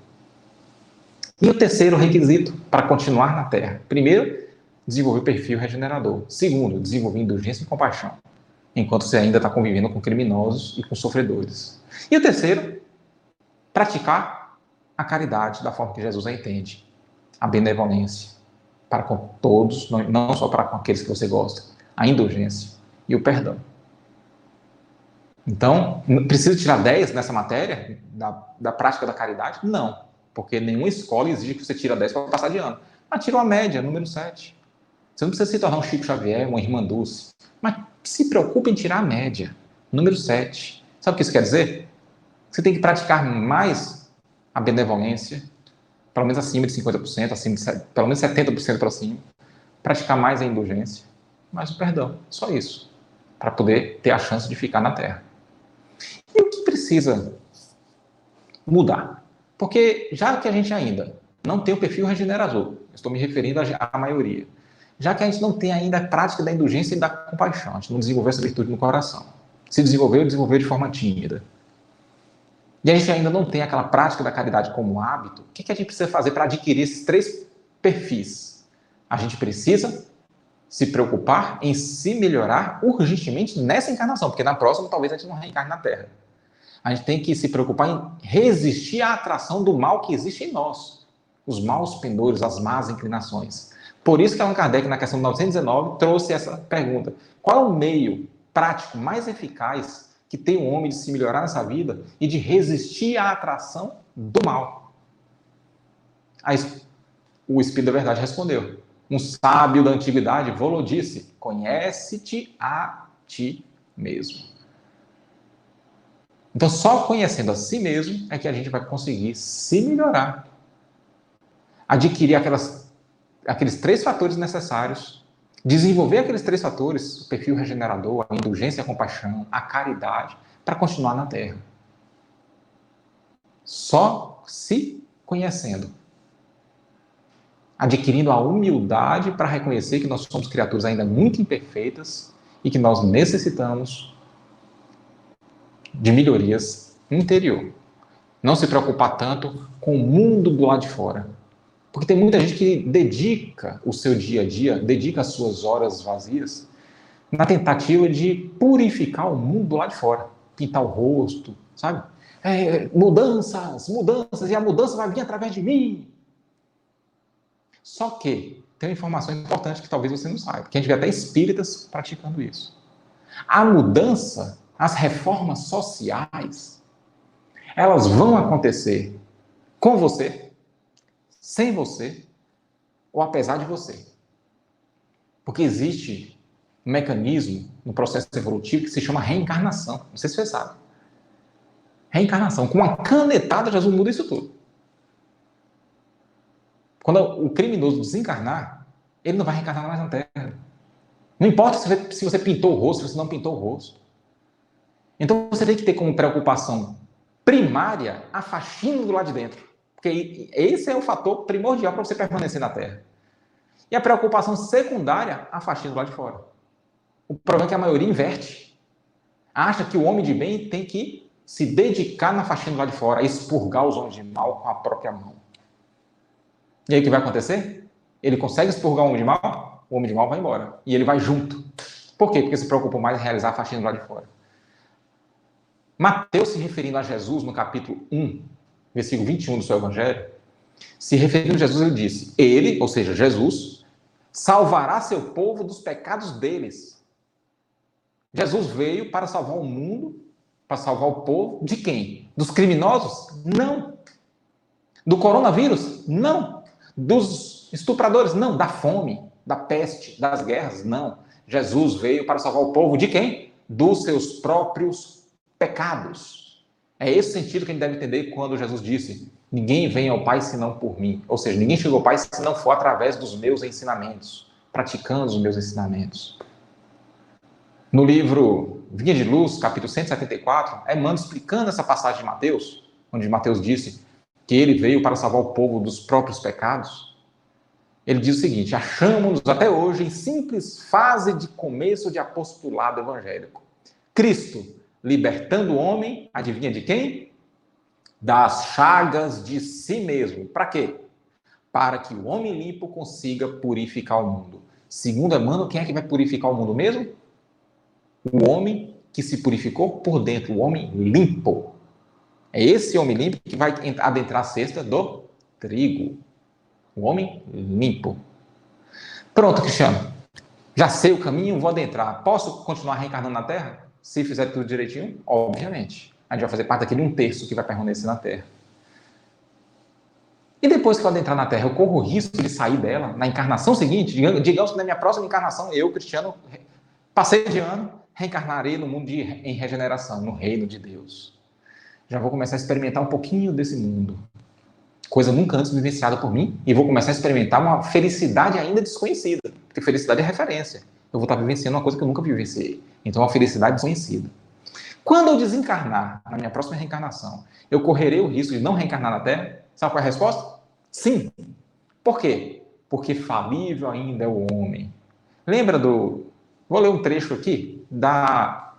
E o terceiro requisito para continuar na Terra? Primeiro, desenvolver o perfil regenerador. Segundo, desenvolver indulgência e compaixão, enquanto você ainda está convivendo com criminosos e com sofredores. E o terceiro, praticar a caridade da forma que Jesus a entende. A benevolência para com todos, não só para com aqueles que você gosta. A indulgência e o perdão. Então, precisa tirar 10 nessa matéria da prática da caridade? Não. Porque nenhuma escola exige que você tire 10 para passar de ano. Mas tira uma média, número 7. Você não precisa se tornar um Chico Xavier, uma Irmã Dulce. Mas se preocupe em tirar a média, número 7. Sabe o que isso quer dizer? Você tem que praticar mais a benevolência, pelo menos acima de 50%, pelo menos 70% para cima. Praticar mais a indulgência, mais o perdão. Só isso. Para poder ter a chance de ficar na Terra. E o que precisa mudar? Porque já que a gente ainda não tem o perfil regenerador, estou me referindo à maioria, já que a gente não tem ainda a prática da indulgência e da compaixão, a gente não desenvolveu essa virtude no coração, se desenvolveu de forma tímida, e a gente ainda não tem aquela prática da caridade como hábito, o que a gente precisa fazer para adquirir esses 3 perfis? A gente precisa se preocupar em se melhorar urgentemente nessa encarnação, porque na próxima talvez a gente não reencarne na Terra. A gente tem que se preocupar em resistir à atração do mal que existe em nós. Os maus pendores, as más inclinações. Por isso que Allan Kardec, na questão 919, trouxe essa pergunta. Qual é o meio prático mais eficaz que tem o homem de se melhorar nessa vida e de resistir à atração do mal? Aí o Espírito da Verdade respondeu. Um sábio da antiguidade, Volô, disse, conhece-te a ti mesmo. Então, só conhecendo a si mesmo é que a gente vai conseguir se melhorar. Adquirir aqueles 3 fatores necessários, desenvolver aqueles 3 fatores, o perfil regenerador, a indulgência e a compaixão, a caridade, para continuar na Terra. Só se conhecendo. Adquirindo a humildade para reconhecer que nós somos criaturas ainda muito imperfeitas e que nós necessitamos de melhorias interior. Não se preocupar tanto com o mundo do lado de fora. Porque tem muita gente que dedica o seu dia a dia, dedica as suas horas vazias na tentativa de purificar o mundo do lado de fora. Pintar o rosto, sabe? Mudanças, e a mudança vai vir através de mim. Só que tem uma informação importante que talvez você não saiba, que a gente vê até espíritas praticando isso. A mudança, as reformas sociais, elas vão acontecer com você, sem você, ou apesar de você. Porque existe um mecanismo no processo evolutivo que se chama reencarnação. Não sei se você sabe. Reencarnação. Com uma canetada, Jesus muda isso tudo. Quando o criminoso desencarnar, ele não vai reencarnar mais na Terra. Não importa se você pintou o rosto, se você não pintou o rosto. Então você tem que ter como preocupação primária a faxina do lado de dentro. Porque esse é o fator primordial para você permanecer na Terra. E a preocupação secundária, a faxina do lado de fora. O problema é que a maioria inverte. Acha que o homem de bem tem que se dedicar na faxina do lado de fora, a expurgar os homens de mal com a própria mão. E aí o que vai acontecer? Ele consegue expurgar o homem de mal vai embora. E ele vai junto. Por quê? Porque se preocupou mais em realizar a faxina do lado de fora. Mateus, se referindo a Jesus no capítulo 1, versículo 21 do seu evangelho, se referindo a Jesus, ele disse: ele, ou seja, Jesus, salvará seu povo dos pecados deles. Jesus veio para salvar o mundo, para salvar o povo de quem? Dos criminosos? Não. Do coronavírus? Não. Dos estupradores? Não. Da fome, da peste, das guerras? Não. Jesus veio para salvar o povo de quem? Dos seus próprios pecados. É esse sentido que a gente deve entender quando Jesus disse: ninguém vem ao Pai senão por mim. Ou seja, ninguém chegou ao Pai se não for através dos meus ensinamentos, praticando os meus ensinamentos. No livro Vinha de Luz, capítulo 174, Emmanuel explicando essa passagem de Mateus, onde Mateus disse que ele veio para salvar o povo dos próprios pecados, ele diz o seguinte: achamos-nos até hoje em simples fase de começo de apostolado evangélico. Cristo, libertando o homem, adivinha de quem? Das chagas de si mesmo. Para quê? Para que o homem limpo consiga purificar o mundo. Segundo Emmanuel, quem é que vai purificar o mundo mesmo? O homem que se purificou por dentro, o homem limpo. É esse homem limpo que vai adentrar a cesta do trigo. O homem limpo. Pronto, Cristiano. Já sei o caminho, vou adentrar. Posso continuar reencarnando na Terra? Se fizer tudo direitinho? Obviamente. A gente vai fazer parte daquele 1/3 que vai permanecer na Terra. E depois que eu adentrar na Terra, eu corro o risco de sair dela na encarnação seguinte? Digamos que na minha próxima encarnação, eu, Cristiano, passei de ano, reencarnarei no mundo em regeneração, no reino de Deus. Já vou começar a experimentar um pouquinho desse mundo. Coisa nunca antes vivenciada por mim, e vou começar a experimentar uma felicidade ainda desconhecida, porque felicidade é referência. Eu vou estar vivenciando uma coisa que eu nunca vivenciei. Então, é uma felicidade desconhecida. Quando eu desencarnar, na minha próxima reencarnação, eu correrei o risco de não reencarnar na Terra? Sabe qual é a resposta? Sim. Por quê? Porque falível ainda é o homem. Lembra do... Vou ler um trecho aqui da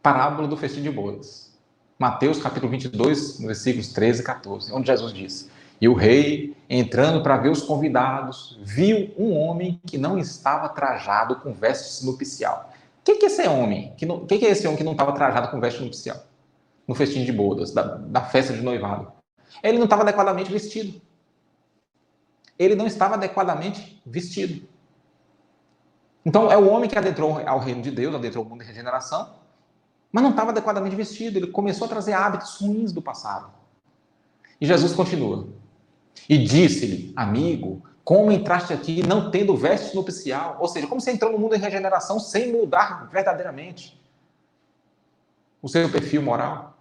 parábola do festim de bodas. Mateus, capítulo 22, versículos 13 e 14, onde Jesus diz: e o rei, entrando para ver os convidados, viu um homem que não estava trajado com vestes nupcial. O que é esse homem? O que é esse homem que não estava trajado com veste nupcial? No festim de bodas, da festa de noivado. Ele não estava adequadamente vestido. Ele não estava adequadamente vestido. Então, é o homem que adentrou ao reino de Deus, adentrou ao mundo de regeneração, mas não estava adequadamente vestido. Ele começou a trazer hábitos ruins do passado. E Jesus continua. E disse-lhe: amigo, como entraste aqui não tendo veste nupcial? Ou seja, como você entrou no mundo de regeneração sem mudar verdadeiramente o seu perfil moral?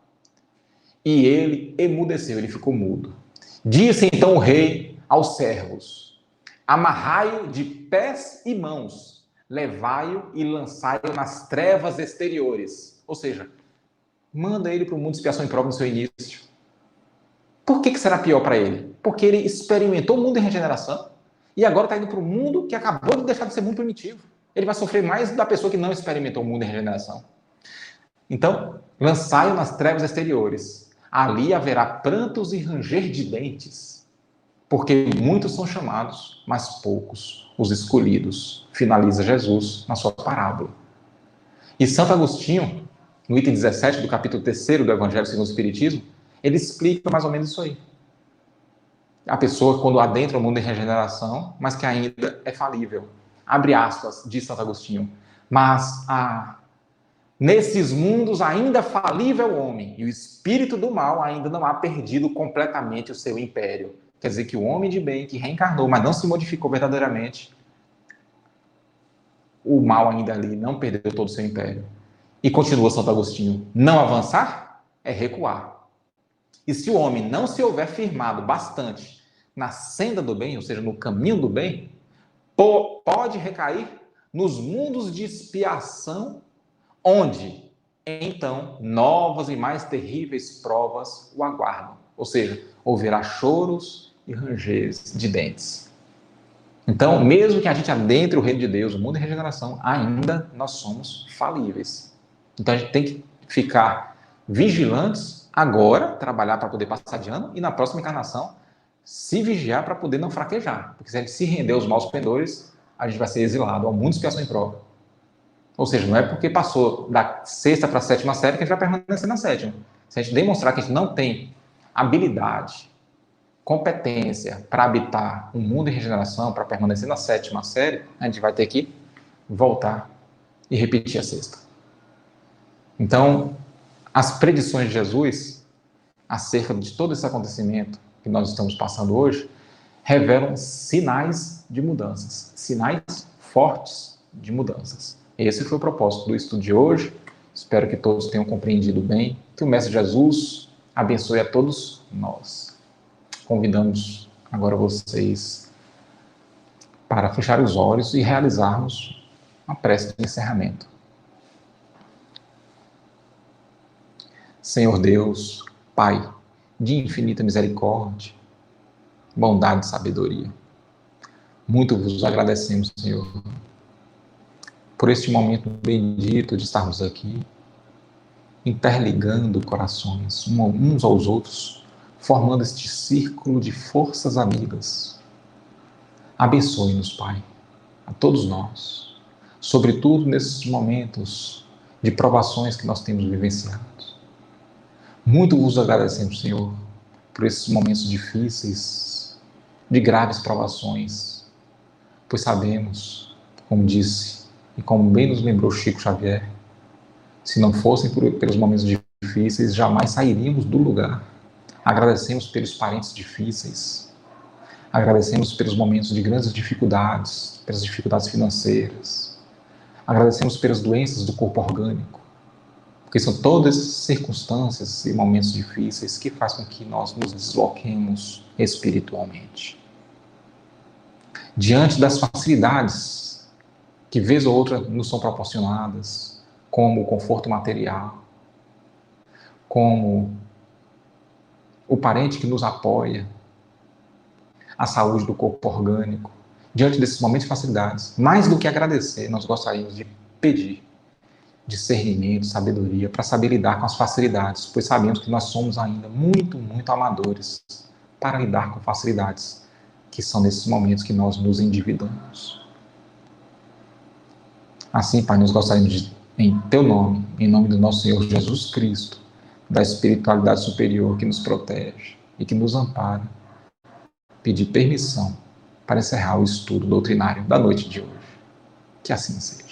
E ele emudeceu, ele ficou mudo. Disse então o rei aos servos: amarrai-o de pés e mãos, levai-o e lançai-o nas trevas exteriores. Ou seja, manda ele para o mundo de expiação e prova no seu início. Por que será pior para ele? Porque ele experimentou o mundo em regeneração e agora está indo para o mundo que acabou de deixar de ser mundo primitivo. Ele vai sofrer mais da pessoa que não experimentou o mundo em regeneração. Então, lançai-o nas trevas exteriores. Ali haverá prantos e ranger de dentes, porque muitos são chamados, mas poucos os escolhidos. Finaliza Jesus na sua parábola. E Santo Agostinho, no item 17 do capítulo 3º do Evangelho segundo o Espiritismo, ele explica mais ou menos isso aí. A pessoa, quando adentra o mundo de regeneração, mas que ainda é falível. Abre aspas, diz Santo Agostinho. Mas nesses mundos ainda falível homem, e o espírito do mal ainda não há perdido completamente o seu império. Quer dizer que o homem de bem que reencarnou, mas não se modificou verdadeiramente, o mal ainda ali não perdeu todo o seu império. E continua Santo Agostinho, não avançar é recuar. E se o homem não se houver firmado bastante na senda do bem, ou seja, no caminho do bem, pode recair nos mundos de expiação, onde, então, novas e mais terríveis provas o aguardam. Ou seja, ouvirá choros e rangers de dentes. Então, mesmo que a gente adentre o reino de Deus, o mundo de regeneração, ainda nós somos falíveis. Então, a gente tem que ficar vigilantes agora, trabalhar para poder passar de ano, e na próxima encarnação, se vigiar para poder não fraquejar. Porque se a gente se render aos maus pendores, a gente vai ser exilado ao mundo de expiação e prova. Ou seja, não é porque passou da 6ª para a 7ª série que a gente vai permanecer na 7ª. Se a gente demonstrar que a gente não tem habilidade, competência para habitar um mundo em regeneração, para permanecer na 7ª série, a gente vai ter que voltar e repetir a 6ª. Então, as predições de Jesus acerca de todo esse acontecimento que nós estamos passando hoje revelam sinais de mudanças, sinais fortes de mudanças. Esse foi o propósito do estudo de hoje. Espero que todos tenham compreendido bem. Que o Mestre Jesus abençoe a todos nós. Convidamos agora vocês para fechar os olhos e realizarmos uma prece de encerramento. Senhor Deus, Pai, de infinita misericórdia, bondade e sabedoria, muito vos agradecemos, Senhor, por este momento bendito de estarmos aqui, interligando corações uns aos outros, formando este círculo de forças amigas. Abençoe-nos, Pai, a todos nós, sobretudo nesses momentos de provações que nós temos vivenciado. Muito vos agradecemos, Senhor, por esses momentos difíceis, de graves provações, pois sabemos, como disse, e como bem nos lembrou Chico Xavier, se não fossem pelos momentos difíceis, jamais sairíamos do lugar. Agradecemos pelos parentes difíceis, agradecemos pelos momentos de grandes dificuldades, pelas dificuldades financeiras, agradecemos pelas doenças do corpo orgânico, porque são todas essas circunstâncias e momentos difíceis que fazem com que nós nos desloquemos espiritualmente. Diante das facilidades que vez ou outra nos são proporcionadas, como o conforto material, como o parente que nos apoia, a saúde do corpo orgânico, diante desses momentos de facilidades, mais do que agradecer, nós gostaríamos de pedir discernimento, sabedoria, para saber lidar com as facilidades, pois sabemos que nós somos ainda muito, muito amadores para lidar com facilidades, que são nesses momentos que nós nos endividamos. Assim, Pai, nós gostaríamos de, em Teu nome, em nome do nosso Senhor Jesus Cristo, da espiritualidade superior que nos protege e que nos ampara, pedir permissão para encerrar o estudo doutrinário da noite de hoje. Que assim seja.